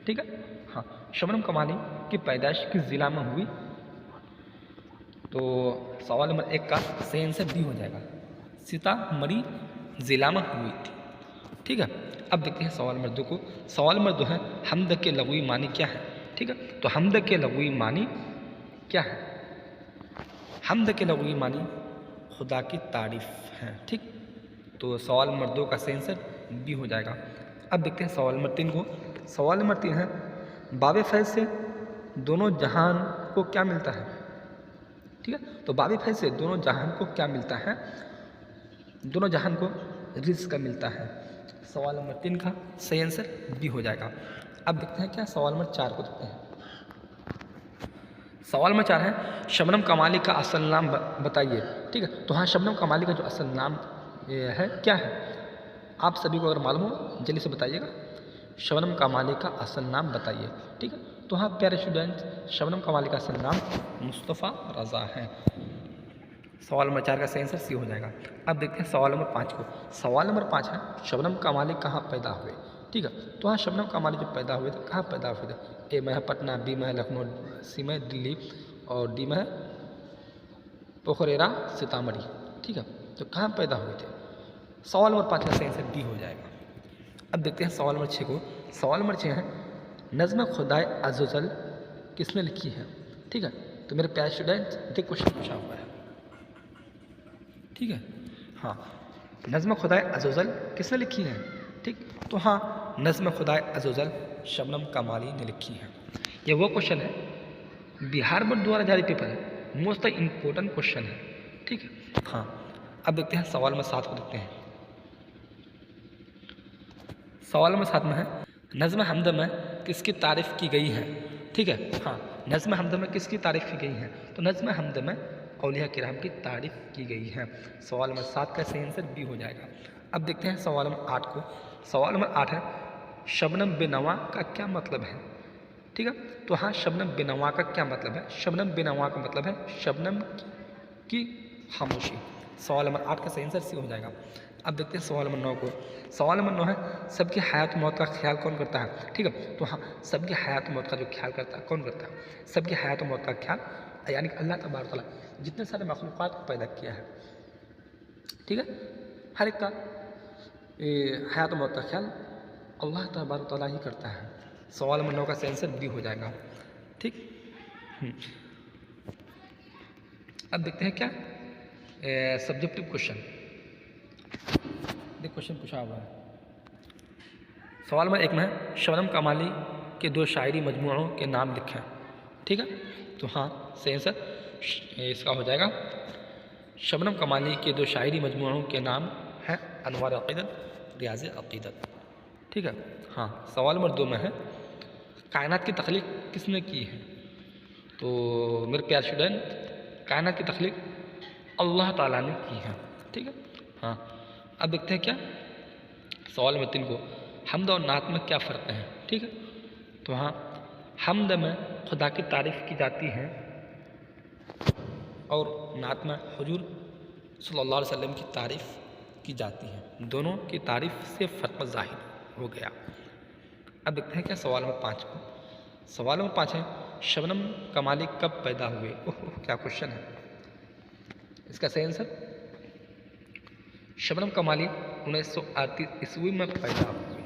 ठीक है, हाँ, शबनम कमाली की पैदाइश किस ज़िला में हुई? तो सवाल नंबर 1 का सही आंसर बी हो जाएगा, सीतामढ़ी ज़िला में हुई थी। ठीक है, अब देखते हैं सवाल नंबर 2 को। सवाल नंबर 2 है हमद के लग़वी मानी क्या है? ठीक है, तो हमद के लग़वी मानी क्या है? हमद के लग़वी मानी खुदा की तारीफ़ है। ठीक, तो सवाल नंबर 2 का सही आंसर बी हो जाएगा। अब देखते हैं सवाल नंबर 3 को। सवाल नंबर 3 है बाब फैज़ से दोनों जहान को क्या मिलता है? ठीक है, तो बाब फैज़ से दोनों जहान को क्या मिलता है? दोनों जहान को रिज़्क़ मिलता है। सवाल नंबर 3 का सही आंसर बी हो जाएगा। अब देखते हैं क्या सवाल नंबर 4 को देखते हैं। सवाल नंबर 4 है शबनम कमाली का असल नाम बताइए। ठीक है, तो हाँ, शबनम कमाली का जो असल नाम ये है क्या है? आप सभी को अगर मालूम हो जल्दी से बताइएगा, शबनम कमाली का असल नाम बताइए। ठीक है, तो हाँ प्यारे स्टूडेंट, शबनम कमाली का असल नाम मुस्तफ़ा रज़ा है। सवाल नंबर 4 का सही आंसर सी हो जाएगा। अब देखते हैं सवाल नंबर 5 को। सवाल नंबर 5 है शबनम कमाली कहाँ पैदा हुए? ठीक है, तो हाँ, शबनम कमाली जो पैदा हुए थे कहाँ पैदा हुए थे? ए में है पटना, बी में है लखनऊ, सी में है दिल्ली और डी में है पोखरेरा सीतामढ़ी। ठीक है, तो कहाँ पैदा हुए थे? सवाल नंबर 5 का सही आंसर डी हो जाएगा। अब देखते हैं सवाल नंबर 6 को। सवाल नंबर 6 है नज़्म खुदाए अज़्ज़वजल किसने लिखी है? ठीक है, तो मेरे प्यारे स्टूडेंट देख क्वेश्चन पूछा हुआ है। ठीक है, हाँ, नज़्म खुदाए अज़्ज़वजल किसने लिखी है? ठीक, तो हाँ, नज़्म खुदाए अज़्ज़वजल शबनम कमाली ने लिखी है। ये वो क्वेश्चन है बिहार बोर्ड द्वारा जारी पेपर है, मोस्ट इम्पोर्टेंट क्वेश्चन है। ठीक है, हाँ, अब देखते हैं सवाल नंबर 7 को देखते हैं। सवाल नंबर 7 में है नज़्म हमद में किसकी तारीफ़ की गई है? ठीक है, हाँ, नज़्म हमद में किसकी तारीफ़ की गई है? तो नज़्म हमद में औलिया किराम की तारीफ़ की गई है। सवाल नंबर 7 का सही आंसर बी हो जाएगा। अब देखते हैं सवाल नंबर 8 को। सवाल नंबर 8 है शबनम बेनवा का क्या मतलब है? ठीक है, तो हाँ, शबनम बेनवा का क्या मतलब है? शबनम बेनवा का मतलब है शबनम की खामोशी। सवाल नंबर 8 का सही आंसर सी हो जाएगा। अब देखते हैं सवाल नंबर 9 को। सवाल नंबर 9 है सबकी हयात मौत का ख्याल कौन करता है? ठीक है, तो हाँ, सबकी हयात मौत का जो ख्याल करता है कौन करता है? सबकी हयात मौत का ख्याल यानी कि अल्लाह तबारक तआला जितने सारे मखलूक़ात को पैदा किया है, ठीक है, हर एक का हयात मौत का ख्याल अल्लाह तबारक तआला ही करता है। सवाल नंबर 9 का सही आंसर बी हो जाएगा। ठीक, अब देखते हैं क्या सब्जेक्टिव क्वेश्चन। देख क्वेश्चन पूछा हुआ है। सवाल नंबर 1 में है शबनम कमाली के 2 शायरी मजमूओं के नाम लिखें। ठीक है, तो हाँ, सही आंसर इसका हो जाएगा शबनम कमाली के 2 शायरी मजमूओं के नाम हैं अनवार अक़ीदत, रियाज़ अक़ीदत। ठीक है, हाँ, सवाल नंबर 2 में है कायनात की तख्लीक किसने की है? तो मेरे प्यारे स्टूडेंट, कायनात की तख्लीक अल्लाह ताला ने की है। ठीक है, हाँ, अब देखते हैं क्या सवाल नंबर 3 को। हमद और नात में क्या फ़र्क है? ठीक है, तो हाँ, हमद में खुदा की तारीफ़ की जाती है और नात में हुजूर सल्लल्लाहु अलैहि वसल्लम की तारीफ़ की जाती है। दोनों की तारीफ़ से फ़र्क ज़ाहिर हो गया। अब देखते हैं क्या सवाल नंबर 5 को। सवाल नंबर 5 है शबनम कमाली कब पैदा हुए? ओह, क्या क्वेश्चन है। इसका सही आंसर शबनम कमाली 1938 ईस्वी में पैदा हुए।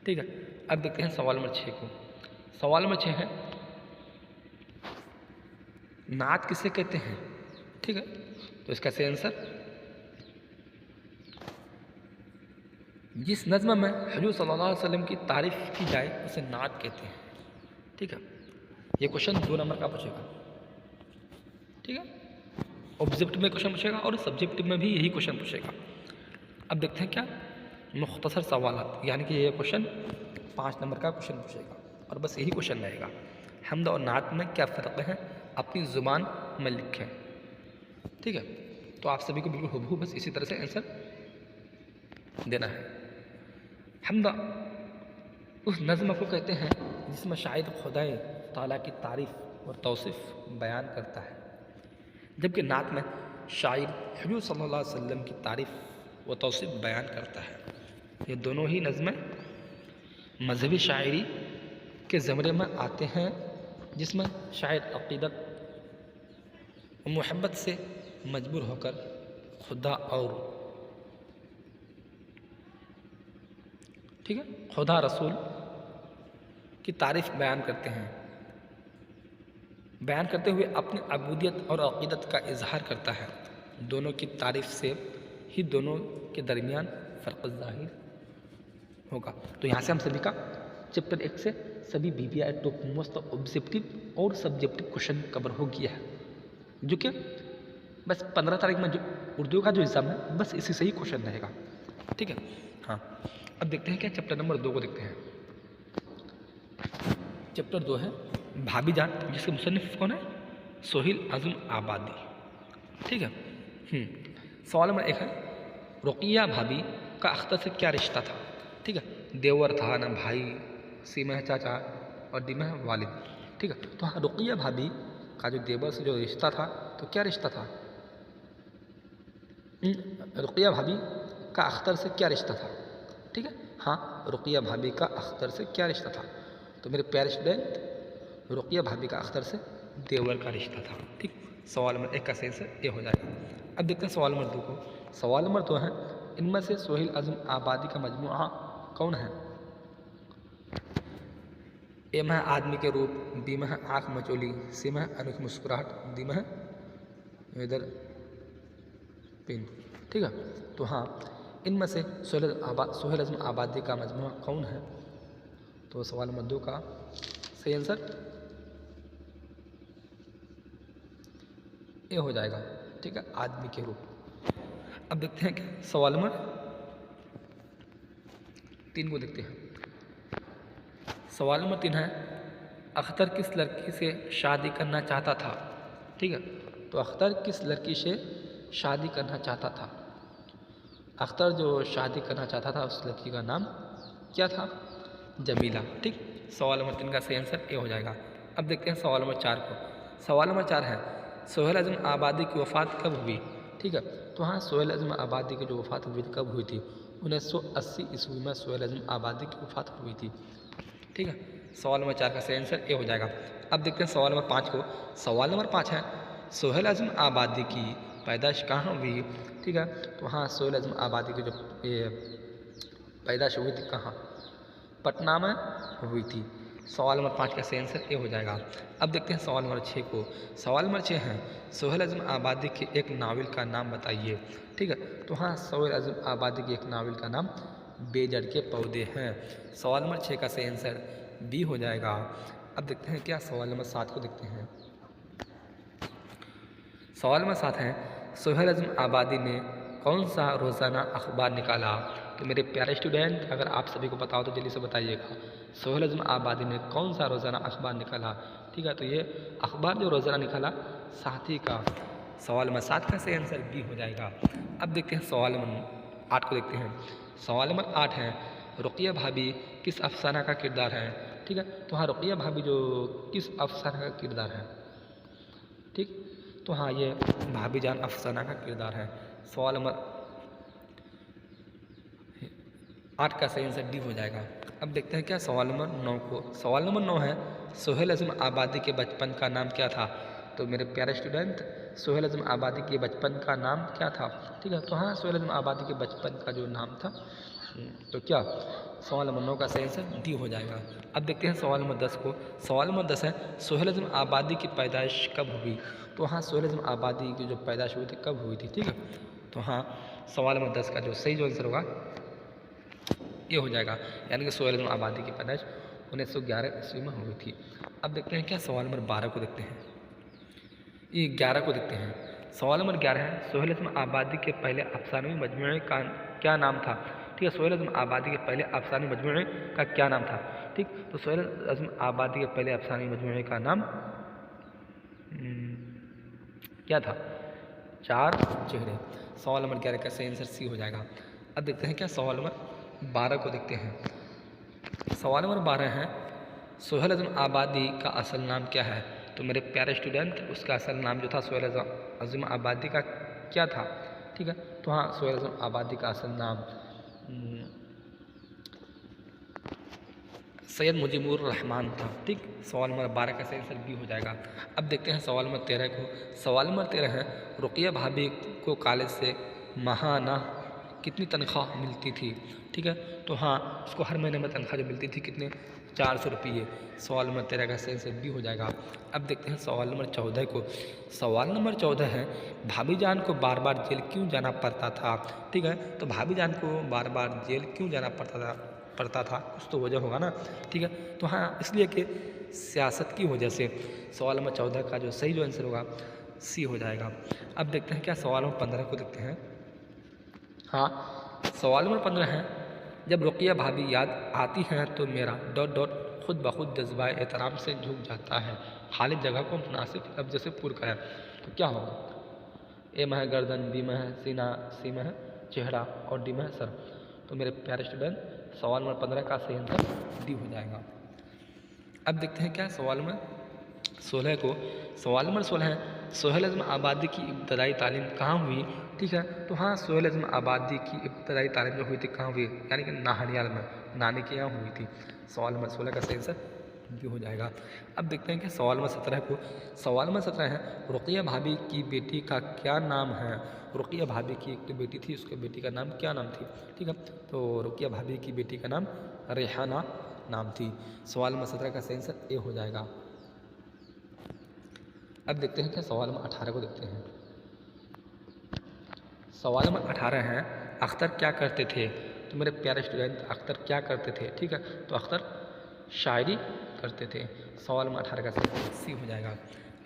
ठीक है, अब देखते हैं सवाल नंबर 6 को। सवाल नंबर 6 है नात किसे कहते हैं? ठीक है, तो इसका सही आंसर जिस नज़्म में हुजूर सल्लल्लाहु अलैहि वसल्लम की तारीफ़ की जाए उसे नात कहते हैं। ठीक है, ये क्वेश्चन 2 नंबर का पूछेगा। ठीक है, ऑब्जेक्टिव में क्वेश्चन पूछेगा और सब्जेक्टिव में भी यही क्वेश्चन पूछेगा। अब देखते हैं क्या मुख्तसर सवालात, यानी कि ये क्वेश्चन 5 नंबर का क्वेश्चन पूछेगा। और बस यही क्वेश्चन रहेगा। हम्द और नात में क्या फ़र्क है, अपनी ज़ुबान में लिखें। ठीक है, तो आप सभी को बिल्कुल हुबहू बस इसी तरह से आंसर देना है। हम्द उस नज़्म को कहते हैं जिसमें शायर खुदाए ताला की तारीफ़ और तौसीफ़ बयान करता है, जबकि नात में शायर हुज़ूर सल्लल्लाहु अलैहि वसल्लम की तारीफ़ व तौसीफ़ बयान करता है। ये दोनों ही नज़्में मजहबी शायरी के ज़मरे में आते हैं, जिसमें शायर अक़ीदत और मोहब्बत से मजबूर होकर खुदा और ठीक है खुदा रसूल की तारीफ़ बयान करते हैं, बयान करते हुए अपनी अबूदियत और अक़ीदत का इजहार करता है। दोनों की तारीफ़ से ही दोनों के दरमियान फ़र्क ज़ाहिर होगा। तो यहाँ से हम सभी का चैप्टर 1 से सभी BBI टॉप मोस्ट ऑब्जेक्टिव और सब्जेक्टिव क्वेश्चन कवर हो गया है, जो कि बस 15 तारीख में जो उर्दू का जो एग्ज़ाम है बस इसी से ही क्वेश्चन रहेगा। ठीक है, हाँ अब देखते हैं क्या चैप्टर नंबर 2 को देखते हैं। चैप्टर 2 है भाभी जान, जिसके मुसन्निफ कौन है, सोहेल आज़म आबादी। ठीक है, सवाल नंबर 1 है रुक़िया भाभी का अख्तर से क्या रिश्ता था। ठीक है, देवर था ना भाई, सी में है चाचा और डी में है वालिद। ठीक है, तो हाँ रुक़िया भाभी का जो देवर से जो रिश्ता था, तो क्या रिश्ता था, रुक़िया भाभी का अख्तर से क्या रिश्ता था। ठीक है, हाँ रुक़िया भाभी का अख्तर से क्या रिश्ता था। तो मेरे प्यारे स्टूडेंट, रुक़िया भाभी का अख्तर से देवर का रिश्ता था। ठीक, सवाल नंबर 1 का सही आंसर ये हो जाएगा। अब देखते हैं सवाल नंबर 2 को। सवाल नंबर 2 है इनमें से सोहेल आज़म आबादी का मजमूआ कौन है। ए में है आदमी के रूप, बी में है आँख मचोली, सी में है अनोखी मुस्कुराहट, डी में है इधर पिन। ठीक है, तो हाँ इनमें से सोहेल आज़म आबादी का मजमूआ कौन है। तो सवाल नंबर 2 का सही आंसर ये हो जाएगा। ठीक है, आदमी के रूप। अब देखते हैं क्या सवाल नंबर 3 को देखते हैं। सवाल नंबर 3 है अख्तर किस लड़की से शादी करना चाहता था। ठीक है, तो अख्तर किस लड़की से शादी करना चाहता था। अख्तर जो शादी करना चाहता था उस लड़की का नाम क्या था, जमीला। ठीक, सवाल नंबर 3 का सही आंसर ये हो जाएगा। अब देखते हैं सवाल नंबर 4 को। सवाल नंबर 4 है सोहेल आज़म आबादी की वफ़ात कब हुई। ठीक है, तो हाँ सोहेल आज़म आबादी की जो वफ़ात हुई थी कब हुई थी, 1980 ईस्वी में सोहेल आज़म आबादी की वफ़ात हुई थी। ठीक है, सवाल नंबर 4 का सही आंसर ये हो जाएगा। अब देखते हैं सवाल नंबर 5 को। सवाल नंबर 5 है सोहेल आज़म आबादी की पैदाइश कहाँ हुई। ठीक है, तो हाँ सोहेल आज़म आबादी की जो पैदाइश हुई थी कहाँ, पटना में हुई थी। सवाल नंबर 5 का सही आंसर ये हो जाएगा। अब देखते हैं सवाल नंबर 6 को। सवाल नंबर 6 है सोहेल आज़म आबादी के एक नावल का नाम बताइए। ठीक है, तो हाँ सोहेल आज़म आबादी की एक नावल का नाम बेजड़ के पौधे हैं। सवाल नंबर 6 का सही आंसर बी हो जाएगा। अब देखते हैं क्या सवाल नंबर 7 को देखते हैं। सवाल नंबर 7 है सोहेल आज़म आबादी ने कौन सा रोज़ाना अखबार निकाला। तो मेरे प्यारे स्टूडेंट, अगर आप सभी को पता हो तो जल्दी से बताइएगा, सोहेल आज़म आबादी ने कौन सा रोज़ाना अखबार निकाला। ठीक है, तो ये अखबार जो रोज़ाना निकाला साथी का। सवाल नंबर 7 का सही आंसर बी हो जाएगा। अब देखते हैं सवाल नंबर 8 को देखते हैं। सवाल नंबर 8 है रुक़िया भाभी किस अफसाना का किरदार है। ठीक है, तो हाँ रुक़िया भाभी जो किस अफसाना का किरदार है। ठीक, तो हाँ ये भाभी जान अफसाना का किरदार है। सवाल नंबर 8 का सही आंसर डी हो जाएगा। अब देखते हैं क्या सवाल नंबर 9 को। सवाल नंबर 9 है सोहेल आज़म आबादी के बचपन का नाम क्या था। तो मेरे प्यारे स्टूडेंट, सोहेल आज़म आबादी के बचपन का नाम क्या था। ठीक है, तो हाँ सोहेल आज़म आबादी के बचपन का जो नाम था तो क्या, सवाल नंबर 9 का सही आंसर डी हो जाएगा। अब देखते हैं सवाल नंबर 10 को। सवाल नंबर 10 है सोहेल आज़म आबादी की पैदाइश कब हुई। तो हाँ सोहेल आज़म आबादी की जो पैदाइश हुई थी कब हुई थी। ठीक है, तो हाँ सवाल नंबर 10 का जो सही जो आंसर होगा ये हो जाएगा, यानी कि सोहेल आज़म आबादी की पैदाइश 1911 ईस्वी में हुई थी। अब देखते हैं क्या सवाल नंबर 12 को देखते हैं, ये 11 को देखते हैं। सवाल नंबर 11 है सोहेल आज़म आबादी के पहले अफसानवी मजमूए का क्या नाम था। ठीक है, सोहेल आज़म आबादी के पहले अफसानवी मजमूए का क्या नाम था। ठीक। तो सोहेल आज़म आबादी के पहले अफसानी मजमूए का नाम क्या था? चार चेहरे। सवाल नंबर 11 का सही आंसर सी हो जाएगा। अब देखते हैं क्या सवाल नंबर 12 को देखते हैं। सवाल नंबर 12 है, सोहेल आज़म आबादी का असल नाम क्या है? तो मेरे प्यारे स्टूडेंट, उसका असल नाम जो था सोहेल आज़म आबादी का क्या था? ठीक है, तो हाँ, सोहेल आज़म आबादी का असल नाम सैयद मुजीबुर रहमान था। ठीक, सवाल नंबर 12 का सही आंसर बी हो जाएगा। अब देखते हैं सवाल नंबर 13 को। सवाल नंबर 13 है, रुक़िया भाभी को कॉलेज से माहाना कितनी तनख्वाह मिलती थी? ठीक है, तो हाँ, उसको हर महीने में तनख्वाह जो मिलती थी कितने? 400 रुपये। सवाल नंबर 13 का सही आंसर बी हो जाएगा। अब देखते हैं सवाल नंबर 14 को। सवाल नंबर 14 है, भाभी जान को बार बार जेल क्यों जाना पड़ता था? ठीक है, तो भाभी जान को बार बार जेल क्यों जाना पड़ता था? कुछ तो वजह होगा ना। ठीक है, तो हाँ, इसलिए कि सियासत की वजह से। सवाल नंबर 14 का जो सही आंसर होगा सी हो जाएगा। अब देखते हैं क्या सवाल नंबर 15 को देखते हैं। हाँ, सवाल नंबर 15 है, जब रुक़िया भाभी याद आती हैं तो मेरा डॉट डॉट खुद ब खुद जज्बा एहतराम से झुक जाता है। खाली जगह को मुनासिब लफ्ज़ से पूर करें तो क्या होगा? ए में है गर्दन, बी में है सीना, सी में है चेहरा और डी में है सर। तो मेरे प्यारे स्टूडेंट, सवाल नंबर 15 का सही आंसर डी हो जाएगा। अब देखते हैं क्या सवाल नंबर 16 को। सवाल नंबर 16 है, सोहेल आज़म आबादी की इब्तदाई तालीम कहाँ हुई? ठीक है, तो हाँ, सोहेल आज़म आबादी की इब्तदाई तालीम जो हुई थी कहाँ हुई? यानी कि नाहनियाल में, नानी के यहाँ हुई थी। सवाल नंबर 16 का सही आंसर भी हो जाएगा। अब देखते हैं कि सवाल नंबर 17 को। सवाल नंबर 17 है, रुक़िया भाभी की बेटी का क्या नाम है? रुक़िया भाभी की एक तो बेटी थी, उसके बेटी का नाम क्या नाम थी? ठीक है, तो रुक़िया भाभी की बेटी का नाम रेहाना नाम थी। सवाल नंबर 17 का सही आंसर ए हो जाएगा। अब देखते हैं क्या सवाल नंबर 18 को देखते हैं। सवाल नंबर 18 है, अख्तर क्या करते थे? तो मेरे प्यारे स्टूडेंट, अख्तर क्या करते थे? ठीक है, तो अख्तर शायरी करते थे। सवाल नंबर 18 का सही सी हो जाएगा।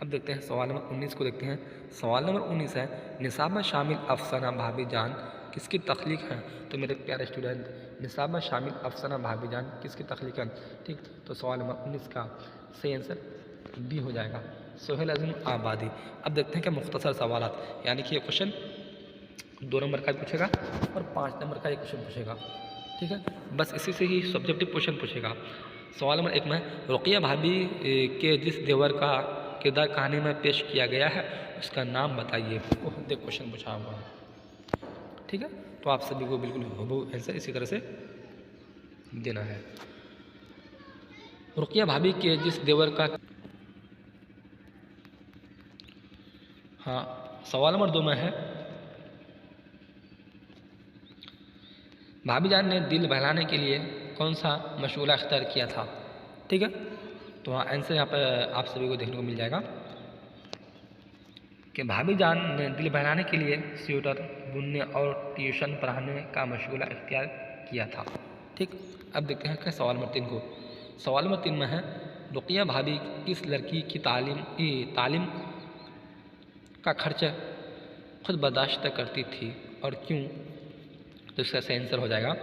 अब देखते हैं सवाल नंबर 19 को देखते हैं। सवाल नंबर 19 है, निसाब में शामिल अफसाना भाभी जान किसकी तख्लीक है? तो मेरे प्यारे स्टूडेंट, निसाब में शामिल अफसाना भाभी जान किसकी तख्लीक है? ठीक, तो सवाल नंबर 19 का सही आंसर बी हो जाएगा, सोहेल आज़म आबादी। अब देखते हैं क्या मुख्तसर सवालात, यानी कि ये क्वेश्चन 2 नंबर का पूछेगा और 5 नंबर का एक क्वेश्चन पूछेगा। ठीक है, बस इसी से ही सब्जेक्टिव क्वेश्चन पूछेगा। सवाल नंबर 1 में, रुक़िया भाभी के जिस देवर का किरदार कहानी में पेश किया गया है उसका नाम बताइए। ओह, देख क्वेश्चन पूछा हुआ है। ठीक है, तो आप सभी को बिल्कुल हूबहू आंसर इसी तरह से देना है। रुक़िया भाभी के जिस देवर का, हाँ, सवाल नंबर 2 में है, भाभी जान ने दिल बहलाने के लिए कौन सा मशगूला अख्तियार किया था? ठीक है, तो हाँ, आंसर यहाँ पर आप सभी को देखने को मिल जाएगा कि भाभी जान ने दिल बहलाने के लिए स्वेटर बुनने और ट्यूशन पढ़ाने का मशगूला इख्तियार किया था। ठीक, अब देखते हैं क्या सवाल नंबर 3 को। सवाल नंबर 3 में है, रुक़िया भाभी किस लड़की की तालीम का खर्च खुद बर्दाश्त करती थी और क्यों? तो इसका सही आंसर हो जाएगा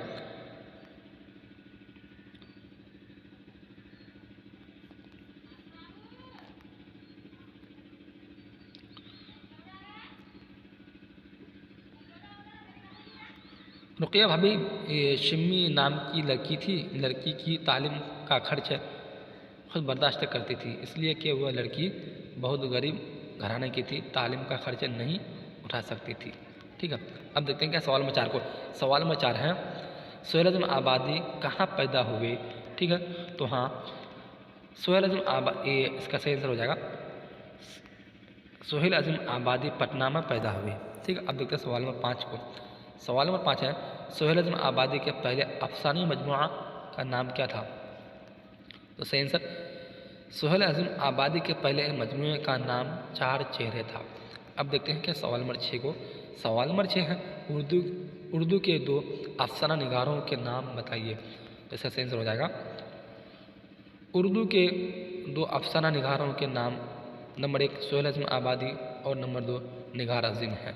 रुक़िया भाभी शिम्मी नाम की लड़की थी, लड़की की तालीम का खर्च खुद बर्दाश्त करती थी, इसलिए कि वह लड़की बहुत गरीब घराने की थी, तालीम का खर्च नहीं उठा सकती थी। ठीक है, अब देखते हैं क्या सवाल नंबर 4 को। सवाल नंबर 4 है, सोहेल आज़म आबादी कहाँ पैदा हुए? ठीक है, तो हाँ, सोहेल आज़म आबादी, इसका सही आंसर हो जाएगा सोहेल आज़म आबादी पटना में पैदा हुए। ठीक है, अब देखते हैं सवाल नंबर 5 को। सवाल नंबर 5 है, सोहेल आज़म आबादी के पहले अफसानी मजमुआ का नाम क्या था? तो सही आंसर, सोहेल आज़म आबादी के पहले मजमुए का नाम चार चेहरे था। अब देखते हैं क्या सवाल नंबर 6 को। सवाल नंबर 6 है, उर्दू के 2 अफसाना निगारों के नाम बताइए। तो इसका सही आंसर हो जाएगा, उर्दू के 2 अफसाना निगारों के नाम, नंबर 1 सोहेल आज़म आबादी और नंबर 2 निगार अज़ीम है।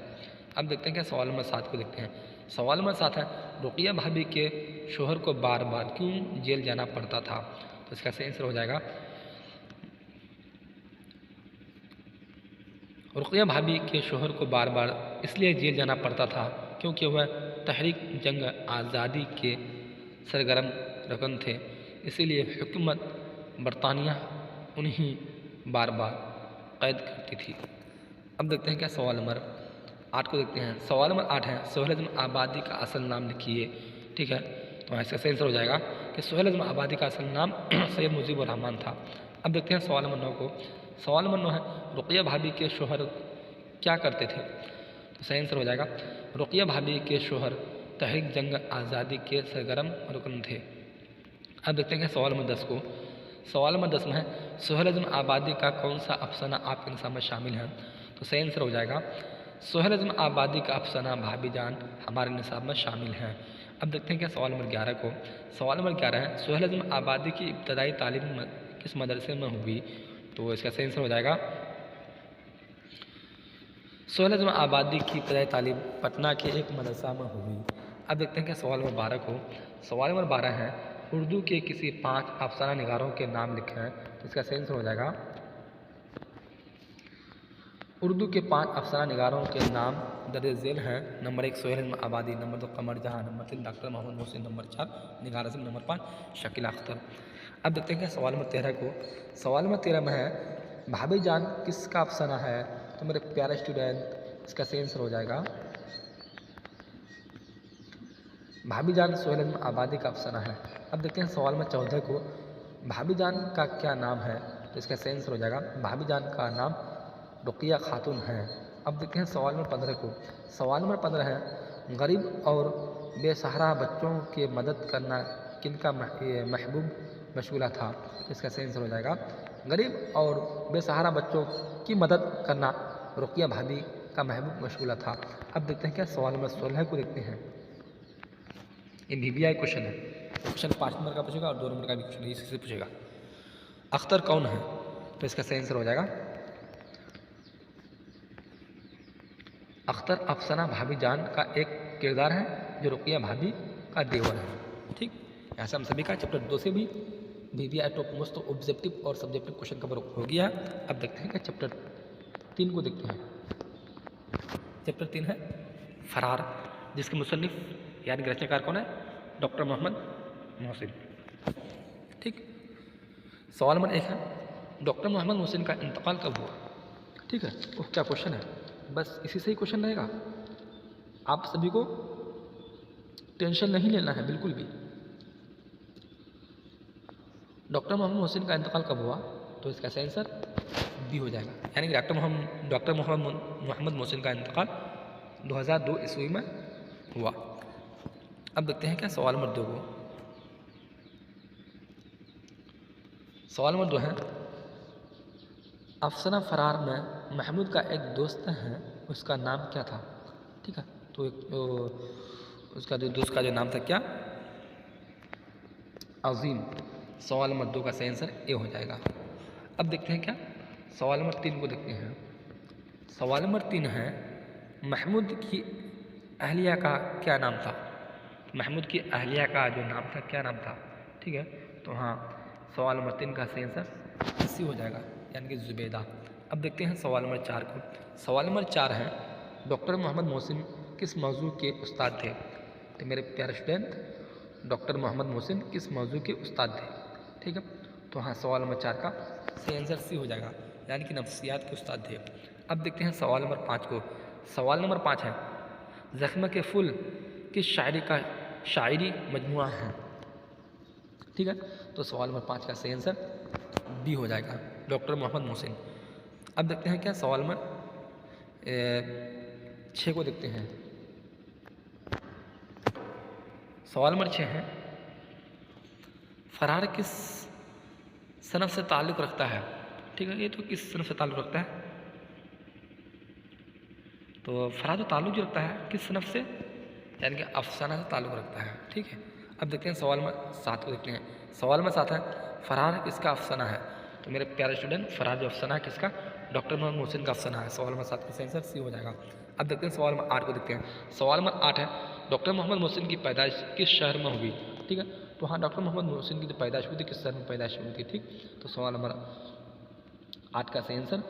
अब देखते हैं क्या सवाल नंबर 7 को देखते हैं। सवाल नंबर 7 है, रुक़िया भाभी के शोहर को बार बार क्यों जेल जाना पड़ता था? तो इसका सही आंसर हो जाएगा रुक़िया भाभी के शोहर को बार बार इसलिए जेल जाना पड़ता था क्योंकि वह तहरीक जंग आज़ादी के सरगर्म रकन थे, इसीलिए हुकूमत बरतानिया उन्हें बार बार कैद करती थी। अब देखते हैं क्या सवाल नंबर 8 को देखते हैं। सवाल नंबर 8 है सोहेल आज़म आबादी का असल नाम लिखिए। ठीक है, तो इसका सही आंसर हो जाएगा कि सोहेल आज़म आबादी का असल नाम सैयद मुजीबुर रहमान था। अब देखते हैं सवाल नंबर 9 को। सवाल नंबर 9 है रुक़िया भाभी के शोहर क्या करते थे? तो सही आंसर हो जाएगा रुक़िया भाभी के शोहर तहरीक जंग आज़ादी के सरगर्म रुकन थे। अब देखते हैं सवाल नंबर 10 को। सवाल नंबर 10 में है सोहेल आज़म आबादी का कौन सा अफसाना आपके निसाब में शामिल है? तो सही आंसर हो जाएगा सोहेल आज़म आबादी का अफसाना भाभी जान हमारे निसाब में शामिल है। अब देखते हैं क्या सवाल नंबर 11 को। सवाल नंबर 11 है सोहेल आज़म आबादी की इब्तदाई तालीम किस मदरसे में हुई? तो इसका सही आंसर हो जाएगा सोहेल आज़म आबादी की इब्तदाई तालीम पटना के एक मदरसा में हुई। अब देखते हैं क्या सवाल नंबर 12 को। सवाल नंबर 12 है उर्दू के किसी 5 अफसाना निगारों के नाम लिखे हैं। तो इसका सही आंसर हो जाएगा उर्दू के 5 अफसाना निगारों के नाम दर्ज झेल हैं। नंबर 1 सोहेल आज़म आबादी, number 2 Qamar Jahan, number 3 doctor Mohammad Mohsin, number 4 Nigar Azam, number 5 Shakeel Akhtar. अब देखते हैं क्या सवाल नंबर 13 को। सवाल नंबर 13 में है भाभी जान किसका अफसाना है? तो मेरे प्यारे स्टूडेंट इसका सही आंसर हो जाएगा भाभी जान सोहेल आज़म आबादी का अफसाना है। अब देखते हैं सवाल नंबर 14 को। भाभी जान का क्या नाम है? तो इसका सही आंसर हो जाएगा भाभी जान का नाम रुक़िया खातून है। अब देखते हैं सवाल नंबर 15 को। सवाल नंबर 15 है गरीब और बेसहारा बच्चों की मदद करना किनका महबूब मशगूला था? तो इसका सही आंसर हो जाएगा गरीब और बेसहारा बच्चों की मदद करना रुक़िया भाभी का महबूब मशगूला था। अब देखते हैं क्या सवाल नंबर 16 को देखते हैं। ये BBI क्वेश्चन है। क्वेश्चन 5 नंबर का पूछेगा और 2 नंबर का भी क्वेश्चन इसी से पूछेगा। अख्तर कौन है? तो इसका सही आंसर हो जाएगा अख्तर अफसाना भाभी जान का एक किरदार है जो रुक़िया भाभी का देवर है। ठीक, ऐसा हम सभी का चैप्टर 2 से भी BBI टॉप मोस्ट ऑब्जेक्टिव और सब्जेक्टिव क्वेश्चन कवर हो गया। अब देखते हैं कि चैप्टर 3 को देखते हैं। चैप्टर 3 है फरार, जिसके मुसन्निफ यानी रचनाकार कौन है? डॉक्टर मोहम्मद मोहसिन। ठीक, सवाल नंबर 1 है डॉक्टर मोहम्मद मोहसिन का इंतकाल कब हुआ? ठीक है, वो क्या क्वेश्चन है, बस इसी से ही क्वेश्चन रहेगा। आप सभी को टेंशन नहीं लेना है बिल्कुल भी। डॉक्टर मोहम्मद मोहसिन का इंतकाल कब हुआ? तो इसका सही आंसर बी हो जाएगा, यानी कि डॉक्टर मोहम्मद मोहसिन का इंतकाल 2002 ईस्वी में हुआ। अब देखते हैं क्या सवाल नंबर 2 को। सवाल नंबर 2 है अफसाना फरार में महमूद का एक दोस्त है, उसका नाम क्या था? ठीक है, तो उसका जो दोस्त का जो नाम था क्या? अजीम। सवाल नंबर 2 का सही आंसर ए हो जाएगा। अब देखते हैं क्या सवाल नंबर 3 को देखते हैं। सवाल नंबर 3 है महमूद की अहलिया का क्या नाम था? महमूद की अहलिया का जो नाम था क्या नाम था? ठीक है, तो हाँ, सवाल नंबर 3 का सही आंसर सी हो जाएगा, यानी कि जुबैदा। अब देखते हैं सवाल नंबर 4 को। सवाल नंबर 4 है डॉक्टर मोहम्मद मोहसिन किस मौजू के उस्ताद थे? तो मेरे प्यारे स्टूडेंट, डॉक्टर मोहम्मद मोहसिन किस मौजू के उस्ताद थे? ठीक है, तो हाँ, सवाल नंबर 4 का सही आंसर सी हो जाएगा, यानी कि नफ्सियात के उस्ताद थे। अब देखते हैं सवाल नंबर 5 को। सवाल नंबर 5 है ज़ख्म के फूल किस शायरी का शायरी मजमुआ है? ठीक है, तो सवाल नंबर 5 का सही आंसर बी हो जाएगा, डॉक्टर मोहम्मद मोहसिन। अब देखते हैं क्या सवाल नंबर 6 को देखते हैं। सवाल नंबर 6 है फरार किस सनफ से ताल्लुक़ रखता है? ठीक है, ये तो किस सनफ से ताल्लुक़ रखता है? तो फरार जो ताल्लुक़ जो रखता है किस सनफ से, यानी कि अफसाना से ताल्लुक़ रखता है। ठीक है, अब देखते हैं सवाल नंबर 7 को देखते हैं। सवाल नंबर 7 है फरार किसका अफसाना है? तो मेरे प्यारे स्टूडेंट, फरार जो अफसाना है किसका? डॉक्टर मोहम्मद मोहसिन का अफसाना है। सवाल नंबर 7 का सही आंसर सी हो जाएगा। अब देखते हैं सवाल नंबर 8 को देखते हैं। सवाल नंबर 8 है डॉक्टर मोहम्मद मोहसिन की पैदाइश किस शहर में हुई? ठीक है। तो हाँ, डॉक्टर मोहम्मद मोहसिन की जो पैदाइश हुई थी किस शहर में पैदाइश हुई थी, ठीक। तो सवाल नंबर 8 का सही आंसर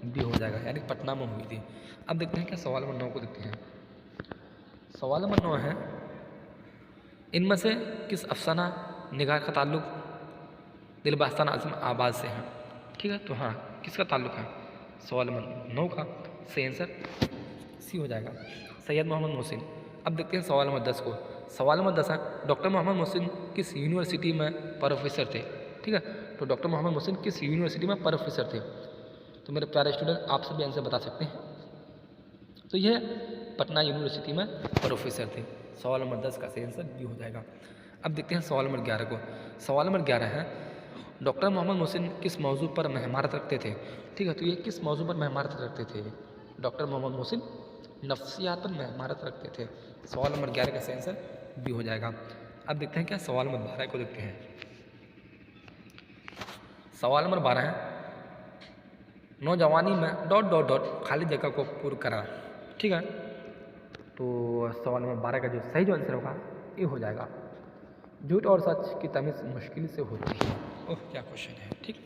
बी हो जाएगा, यानी पटना में हुई थी। अब देखते हैं क्या सवाल नंबर 9 को देखते हैं। सवाल नंबर 9 है, इनमें से किस अफसाना निगाह का ताल्लुक दिलबास्तान आज़म आबाद से है, ठीक है। तो हाँ, किसका ताल्लुक है, सवाल नंबर 9 का सही आंसर सी हो जाएगा, सैयद मोहम्मद मोहसिन। अब देखते हैं सवाल नंबर 10 को। सवाल नंबर 10 है, डॉक्टर मोहम्मद मोहसिन किस यूनिवर्सिटी में प्रोफेसर थे, ठीक है। तो डॉक्टर मोहम्मद मोहसिन किस यूनिवर्सिटी में प्रोफेसर थे। तो मेरे प्यारे स्टूडेंट, आप सभी आंसर बता सकते हैं। तो यह पटना यूनिवर्सिटी में प्रोफेसर थे। सवाल नंबर 10 का सही आंसर बी हो जाएगा। अब देखते हैं सवाल नंबर 11 को। सवाल नंबर 11 है, डॉक्टर मोहम्मद मोहसिन किस मौजू पर महमारत रखते थे, ठीक है। तो ये किस मौजू पर महमारत रखते थे, डॉक्टर मोहम्मद मोहसिन नफ्सियात पर महमारत रखते थे। सवाल नंबर 11 का सही आंसर बी हो जाएगा। अब देखते हैं क्या सवाल नंबर 12 को देखते हैं। सवाल नंबर 12 है, नौजवानी में डॉट डॉट डॉट खाली जगह को पूर्ण करा, ठीक है। तो सवाल नंबर 12 का जो आंसर होगा ये हो जाएगा, झूठ और सच की तमीज़ मुश्किल से होती है। ओह, क्या क्वेश्चन है, ठीक।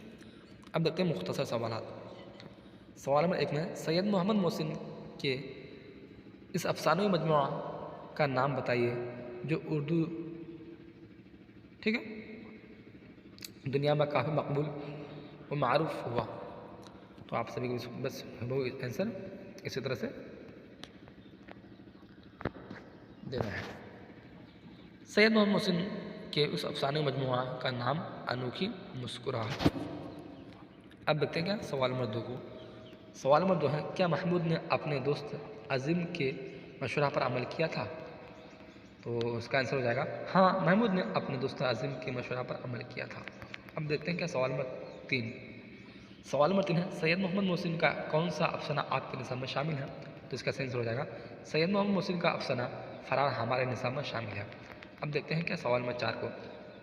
अब देखते हैं मुख्तसर सवालात। सवाल नंबर 1 में, सैयद मोहम्मद मोहसिन के इस अफसानवी मजमुआ का नाम बताइए जो उर्दू, ठीक है, दुनिया में काफ़ी मकबूल व मारूफ हुआ। तो आप सभी को बस वो आंसर इसी तरह से देना है। सैयद मोहम्मद मोहसिन के उस अफसाने मजमुआ का नाम अनोखी मुस्कुराहट। अब देखते हैं क्या सवाल नंबर 2 को। सवाल नंबर 2 है, क्या महमूद ने अपने दोस्त अजीम के मशवरा पर अमल किया था। तो उसका आंसर हो जाएगा हाँ, महमूद ने अपने दोस्त अजीम के मशवरा पर अमल किया था। अब देखते हैं क्या सवाल नंबर 3। सवाल नंबर 3 है, सैयद मोहम्मद मोहसिन का कौन सा अफसाना आपके निसाब में शामिल है। तो इसका आंसर हो जाएगा, सैयद मोहम्मद मोहसिन का अफसाना फरार हमारे निसाब में शामिल है। अब देखते हैं क्या सवाल नंबर 4 को।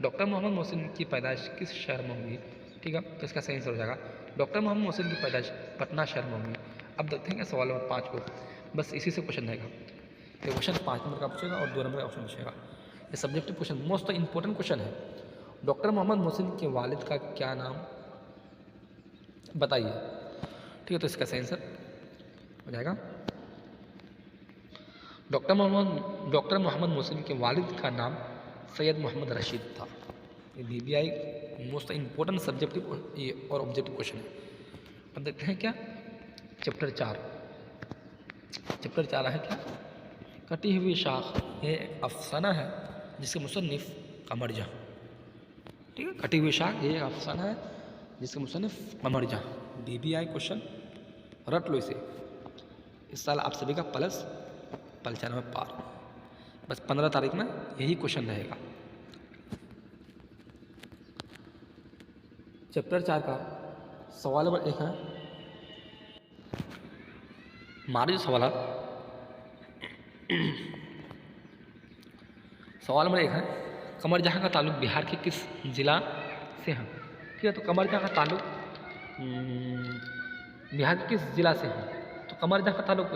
डॉक्टर मोहम्मद मोहसिन की पैदाइश किस शहर में हुई, ठीक है। तो इसका सही आंसर हो जाएगा, डॉक्टर मोहम्मद मोहसिन की पैदाइश पटना शहर में हुई। अब देखते हैं क्या सवाल नंबर 5 को। बस इसी से क्वेश्चन रहेगा। ये क्वेश्चन 5 नंबर का पूछेगा और 2 नंबर का ऑप्शन पूछेगा। ये subjective question, most important question है। डॉक्टर मोहम्मद मोहसिन के वालिद का क्या नाम बताइए, ठीक है। तो इसका सही आंसर हो जाएगा, डॉक्टर मोहम्मद मोहसिन के वालिद का नाम सैयद मोहम्मद रशीद था। ये BBI मोस्ट इंपॉर्टेंट सब्जेक्टिव ये और ऑब्जेक्टिव क्वेश्चन है। अब देखते हैं क्या चैप्टर 4 है क्या, कटी हुई शाख। ये अफसाना है जिसके मुसन्निफ कमर जहाँ, ठीक है। कटी हुई शाख ये अफसाना है जिसके मुसन्निफ कमर जहाँ। BBI क्वेश्चन रट लो इसे। इस साल आप सभी का प्लस 95 पार। बस 15 तारीख में यही क्वेश्चन रहेगा। चैप्टर 4 का सवाल नंबर 1 है, हमारे जो सवाल नंबर 1 है, कमर जहाँ का ताल्लुक बिहार के किस जिला से है, ठीक है। तो कमर जहाँ का ताल्लुक बिहार के किस जिला से है। तो कमर जहाँ का ताल्लुक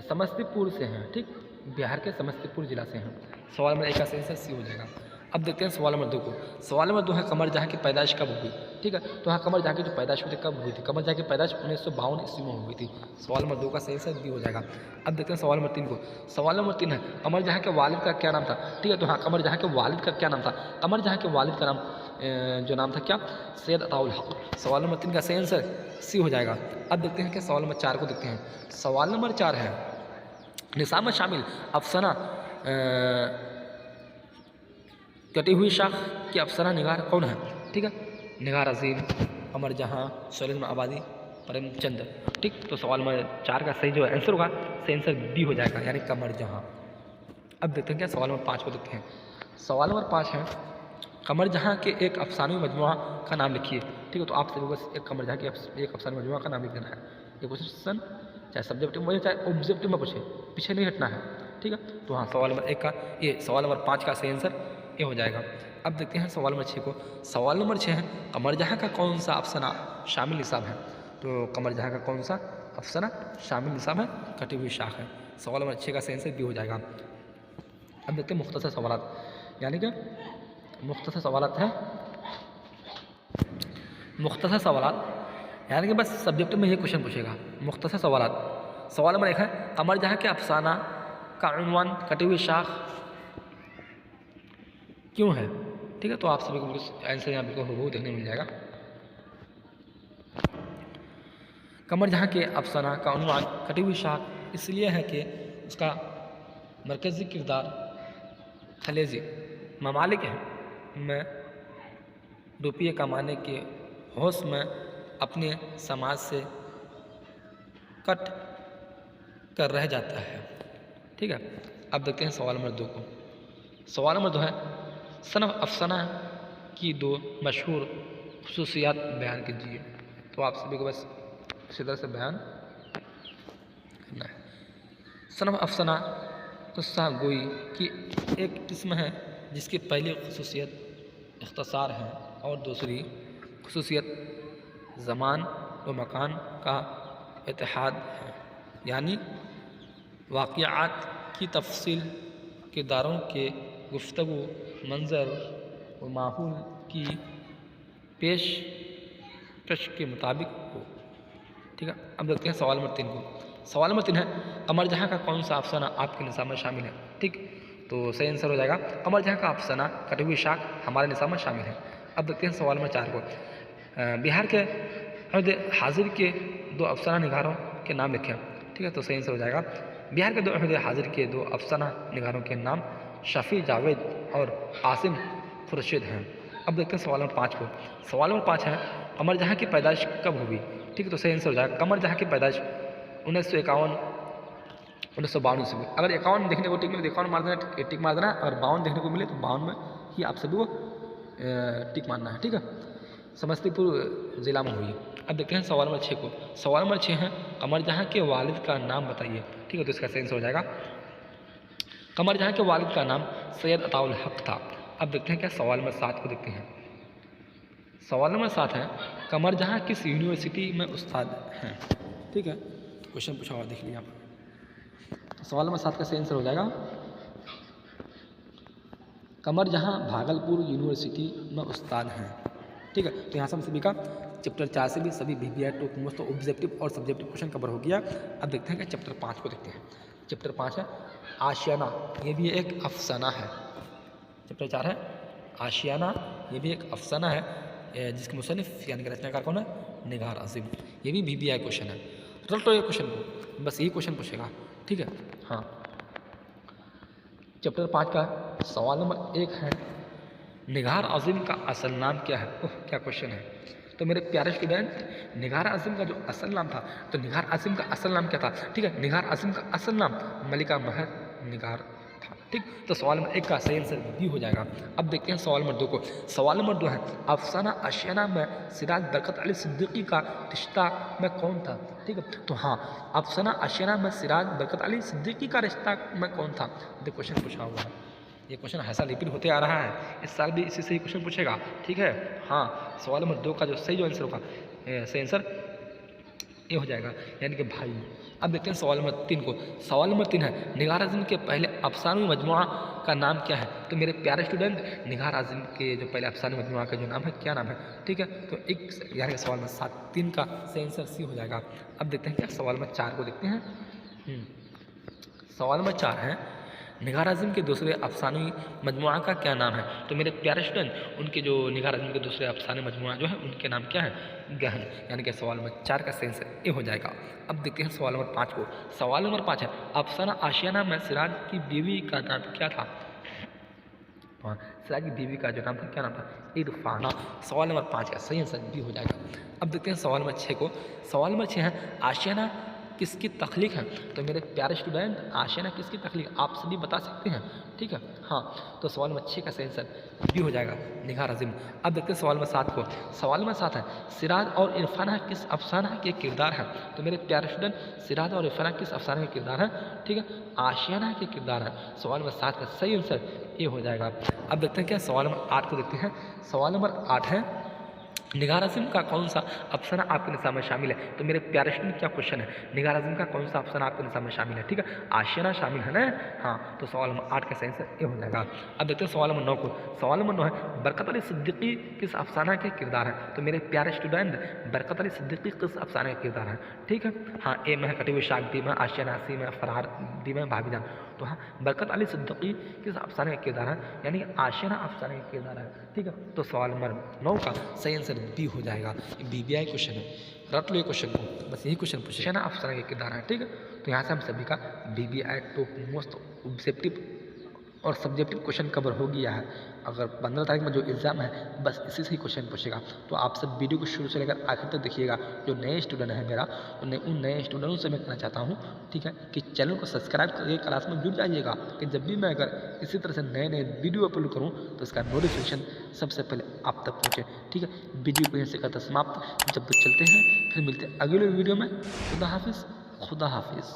समस्तीपुर से है, ठीक। बिहार के समस्तीपुर जिला से हैं। सवाल नंबर 1 का सही आंसर सी हो जाएगा। अब देखते हैं सवाल नंबर 2 को। सवाल नंबर 2 है, कमर जहाँ की पैदाइश कब हुई, ठीक है। तो हाँ, कमर जहाँ की जो पैदाइश हुई थी कब हुई थी। कमर जहाँ की पैदाइश 1952 ईस्वी में हुई थी। सवाल नंबर 2 का सही आंसर बी हो जाएगा। अब देखते हैं सवाल नंबर 3 को। सवाल नंबर 3 है, कमर जहाँ के वालिद का क्या नाम था, ठीक है। तो हाँ, कमर जहाँ के वालिद का क्या नाम था। कमर जहाँ के वालिद का नाम जो नाम था क्या, सैयद अताउल हक। सवाल नंबर 3 का सही आंसर सी हो जाएगा। अब देखते हैं क्या सवाल नंबर 4 को देखते हैं। सवाल नंबर 4 है, निसाब में शामिल अफसाना कटी हुई शाख की अफसाना निगार कौन है, ठीक है। निगार अजीम, कमर जहाँ, सलीम आबादी, प्रेमचंद, ठीक। तो सवाल नंबर 4 का सही जो आंसर होगा, सही आंसर बी हो जाएगा, यानी कमर जहाँ। अब देखते हैं क्या सवाल नंबर 5 को देखते हैं। सवाल नंबर 5 है, कमर जहाँ के एक अफसानवी मजमुआ का नाम लिखिए, ठीक है। तो आप सभी बस एक कमर जहाँ के एक अफसानवी मजमुआ का नाम लिख देना है। ये क्वेश्चन चाहे सब्जेक्टिव में चाहे ऑब्जेक्टिव में पूछे, पीछे नहीं हटना है, ठीक है। तो हाँ, सवाल नंबर 1 का ये सवाल नंबर 5 का सही आंसर ये हो जाएगा। अब देखते हैं सवाल नंबर 6 को। सवाल नंबर 6 है, कमर जहाँ का कौन सा अफसाना शामिल निसाब है। तो कमर जहाँ का कौन सा अफसाना शामिल निसाब है, कटी हुई शाख है। सवाल नंबर 6 का सही आंसर बी हो जाएगा। अब देखते हैं मुख्तसर सवाल। यानी कि मुख्तसर सवालात है, मुख्तसर सवालात यानी कि बस सब्जेक्ट में ये क्वेश्चन पूछेगा, मुख्तसर सवालात। सवाल नंबर 1 है कमर जहाँ के अफसाना का उन्वान कटी हुई शाख क्यों है? ठीक है, तो आप सभी को बिल्कुल आंसर यहाँ बिल्कुल हूबहू देखने मिल जाएगा। कमर जहाँ के अफसाना का उन्वान कटी हुई शाख इसलिए है कि उसका मरकज़ी किरदार खलेजी ममालिक में रुपये कमाने के होश में अपने समाज से कट कर रह जाता है। ठीक है, अब देखते हैं सवाल नंबर 2 को। सवाल नंबर 2 है सनफ़ अफसाना की 2 मशहूर खुसूसियात बयान कीजिए। तो आप सभी को बस इसी तरह से बयान करना है। सनफ़ अफसाना क़िस्सा गोई की एक किस्म है जिसकी पहली खुसूसियत इख्तिसार है और दूसरी खुसूसियत ज़मान व मकान का इत्तेहाद है, यानी वाक़िआत की तफसील किरदारों के गुफ्तगू मंज़र व माहौल की पेशकश के मुताबिक हो। ठीक है, अब देखते हैं सवाल नंबर 3 को। सवाल नंबर 3 है कमर जहाँ का कौन सा अफसाना आपके निसाब में शामिल है? ठीक, तो सही आंसर हो जाएगा कमर जहाँ का अफसाना कटी हुई शाख हमारे निसाब में शामिल है। अब देखते हैं सवाल नंबर 4 को। बिहार के अहद हाजिर के 2 अफसाना निगारों के नाम लिखें। ठीक है, तो सही आंसर हो जाएगा बिहार के 2 अहद हाजिर के 2 अफसाना निगारों के नाम शफ़ी जावेद और आसिम खुर्शीद हैं। अब देखते हैं सवाल नंबर 5 को। सवाल नंबर 5 है कमर जहाँ की पैदाइश कब हुई? ठीक है, तो सही आंसर हो जाएगा कमर जहाँ की पैदाइश 1951-1952 ईस्वी में। अगर 51 देखने को टिक मिले तो 51 मार देना, टिक मार देना। अगर 52 देखने को मिले तो 52 में ही आप सभी को टिक मारना है। ठीक है, समस्तीपुर ज़िला में हुई। अब देखते हैं सवाल नंबर 6 को। सवाल नंबर 6 है कमर जहाँ के वालिद का नाम बताइए। ठीक है, तो इसका सही आंसर हो जाएगा कमर जहाँ के वालिद का नाम सैयद अताउल हक था। अब देखते हैं क्या सवाल नंबर 7 को देखते हैं। सवाल नंबर 7 है कमर जहाँ किस यूनिवर्सिटी में उस्ताद हैं? ठीक है, क्वेश्चन पूछा हुआ देख लिया आप। सवाल नंबर 7 का सही आंसर हो जाएगा कमर जहाँ भागलपुर यूनिवर्सिटी में उस्ताद हैं। ठीक है, तो यहाँ से हम सभी का चैप्टर 4 से भी सभी VBI टॉप मोस्ट ऑब्जेक्टिव और सब्जेक्टिव क्वेश्चन कवर हो गया। अब देखते हैं कि चैप्टर 5 को देखते हैं। चैप्टर 5 है आशियाना, ये भी एक अफसाना है। चैप्टर 4 है आशियाना, ये भी एक अफसाना है जिसके मुसन्निफ यानी कि रचनाकार कौन है? निगार आसिम। ये भी VBI क्वेश्चन है। रट लो ये क्वेश्चन को, बस यही क्वेश्चन पूछेगा। ठीक है, हाँ। चैप्टर 5 का सवाल नंबर 1 है निगार आज़िम का असल नाम क्या है? ओह, क्या क्वेश्चन है। तो मेरे प्यारे स्टूडेंट, निगार आज़िम का जो असल नाम था, तो निगार आज़िम का असल नाम क्या था? ठीक है, निगार आज़िम का असल नाम मलिका महर निगार था। ठीक, तो सवाल नंबर 1 का सही आंसर भी हो जाएगा। अब देखते हैं सवाल नंबर 2 को। सवाल नंबर 2 है अफसाना आशियाना में सिराज बरकत अली सिद्दीकी का रिश्ता में कौन था? ठीक है, तो हाँ, अफसाना आशियाना में सिराज बरकत अली सिद्दीकी का रिश्ता में कौन था? देखो क्वेश्चन पूछा हुआ है, ये क्वेश्चन ऐसा रिपीट होते आ रहा है, इस साल भी इसी से ही क्वेश्चन पूछेगा। ठीक है, हाँ। सवाल नंबर 2 का जो सही जो आंसर होगा, सही आंसर ये हो जाएगा, यानी कि भाई। अब देखते हैं सवाल नंबर 3 को। सवाल नंबर 3 है निगार आज़िम के पहले अफसानवी मजमुआ का नाम क्या है? तो मेरे प्यारे स्टूडेंट, निगार आज़िम के जो पहले अफसानवी मजमुआ का जो नाम है, क्या नाम है? ठीक है, तो एक यानी कि सवाल नंबर 3 का सही आंसर सी हो जाएगा। अब देखते हैं क्या सवाल नंबर 4 को देखते हैं। सवाल नंबर 4 है निगार आज़िम के दूसरे अफसानवी मजमुआ का क्या नाम है? तो मेरे प्यारे स्टूडेंट, उनके जो निगार आज़िम के दूसरे अफसाने मजमुआ जो है उनके नाम क्या है? गहन, यानी कि सवाल नंबर 4 का सही आंसर ये हो जाएगा। अब देखते हैं सवाल नंबर 5 को। सवाल नंबर 5 है अफसाना आशियाना में सिराज की बीवी का नाम क्या था? हाँ, सिराज की बीवी का जो नाम था, क्या नाम था? इरफाना। सवाल नंबर 5 का सही आंसर भी हो जाएगा। अब देखते हैं सवाल नंबर 6 को। सवाल नंबर 6 है आशियाना किसकी तख्लीक है? तो मेरे प्यारे स्टूडेंट, आशियाना किसकी तख्लीक आप सभी बता सकते हैं। ठीक है, हाँ। तो सवाल नंबर 6 का सही आंसर भी हो जाएगा निगार आज़िम। अब देखते हैं सवाल नंबर 7 को। सवाल नंबर 7 है सिराज और इरफाना किस अफसाना के किरदार हैं? तो मेरे प्यारे स्टूडेंट, सिराज और इरफाना किस अफसाना के किरदार हैं? ठीक है, आशियाना के किरदार हैं। सवाल नंबर 7 का सही आंसर ये हो जाएगा। अब देखते हैं क्या सवाल नंबर 8 को देखते हैं। सवाल नंबर 8 है निगार आज़म का कौन सा अफसाना आपके निसाब में शामिल है? तो मेरे प्यारे स्टूडेंट क्या क्वेश्चन है, निगार आज़म का कौन सा अफसाना आपके निसाब में शामिल है? ठीक है, आशियाना शामिल है ना। हाँ, तो सवाल नंबर 8 का सही आंसर ये हो जाएगा। अब देखते हैं सवाल नंबर 9 को। सवाल नंबर 9 है, बरकत अली सिद्दीकी किस अफसाना के किरदार है? तो मेरे प्यारे स्टूडेंट, बरकत अली सिद्दीकी किस अफसाने का किरदार है? ठीक है, हाँ, ए में है कटी हुई शाख, बी में आशियाना, सी में फरार, डी में भाभीजान। तो हाँ, बरकत अली सिद्दीकी किस अफसाने का किरदार है? यानी कि आशियाना अफसाने का किरदार है। ठीक है, तो सवाल नंबर 9 का सही आंसर बी हो जाएगा। BBI क्वेश्चन है, रट लो ये क्वेश्चन को, बस यही क्वेश्चन पूछे ना अफसर के किरदार है। ठीक है, तो यहाँ से हम सभी का BBI टॉप मोस्ट ऑब्जेक्टिव और सब्जेक्टिव क्वेश्चन कवर हो गया है। अगर 15 तारीख में जो एग्ज़ाम है बस इसी से ही क्वेश्चन पूछेगा। तो आप सब वीडियो को शुरू से लेकर आखिर तक देखिएगा। जो नए स्टूडेंट है मेरा, उन नए स्टूडेंटों से मैं कहना चाहता हूँ, ठीक है, कि चैनल को सब्सक्राइब करके क्लास में जुड़ जाइएगा, कि जब भी मैं अगर इसी तरह से नए नए वीडियो अपलोड करूँ तो इसका नोटिफिकेशन सबसे पहले आप तक पहुँचे। ठीक है, वीडियो को यहीं से करता समाप्त। जब तक चलते हैं, फिर मिलते हैं अगले वीडियो में। खुदा हाफिज़, खुदा हाफिज़।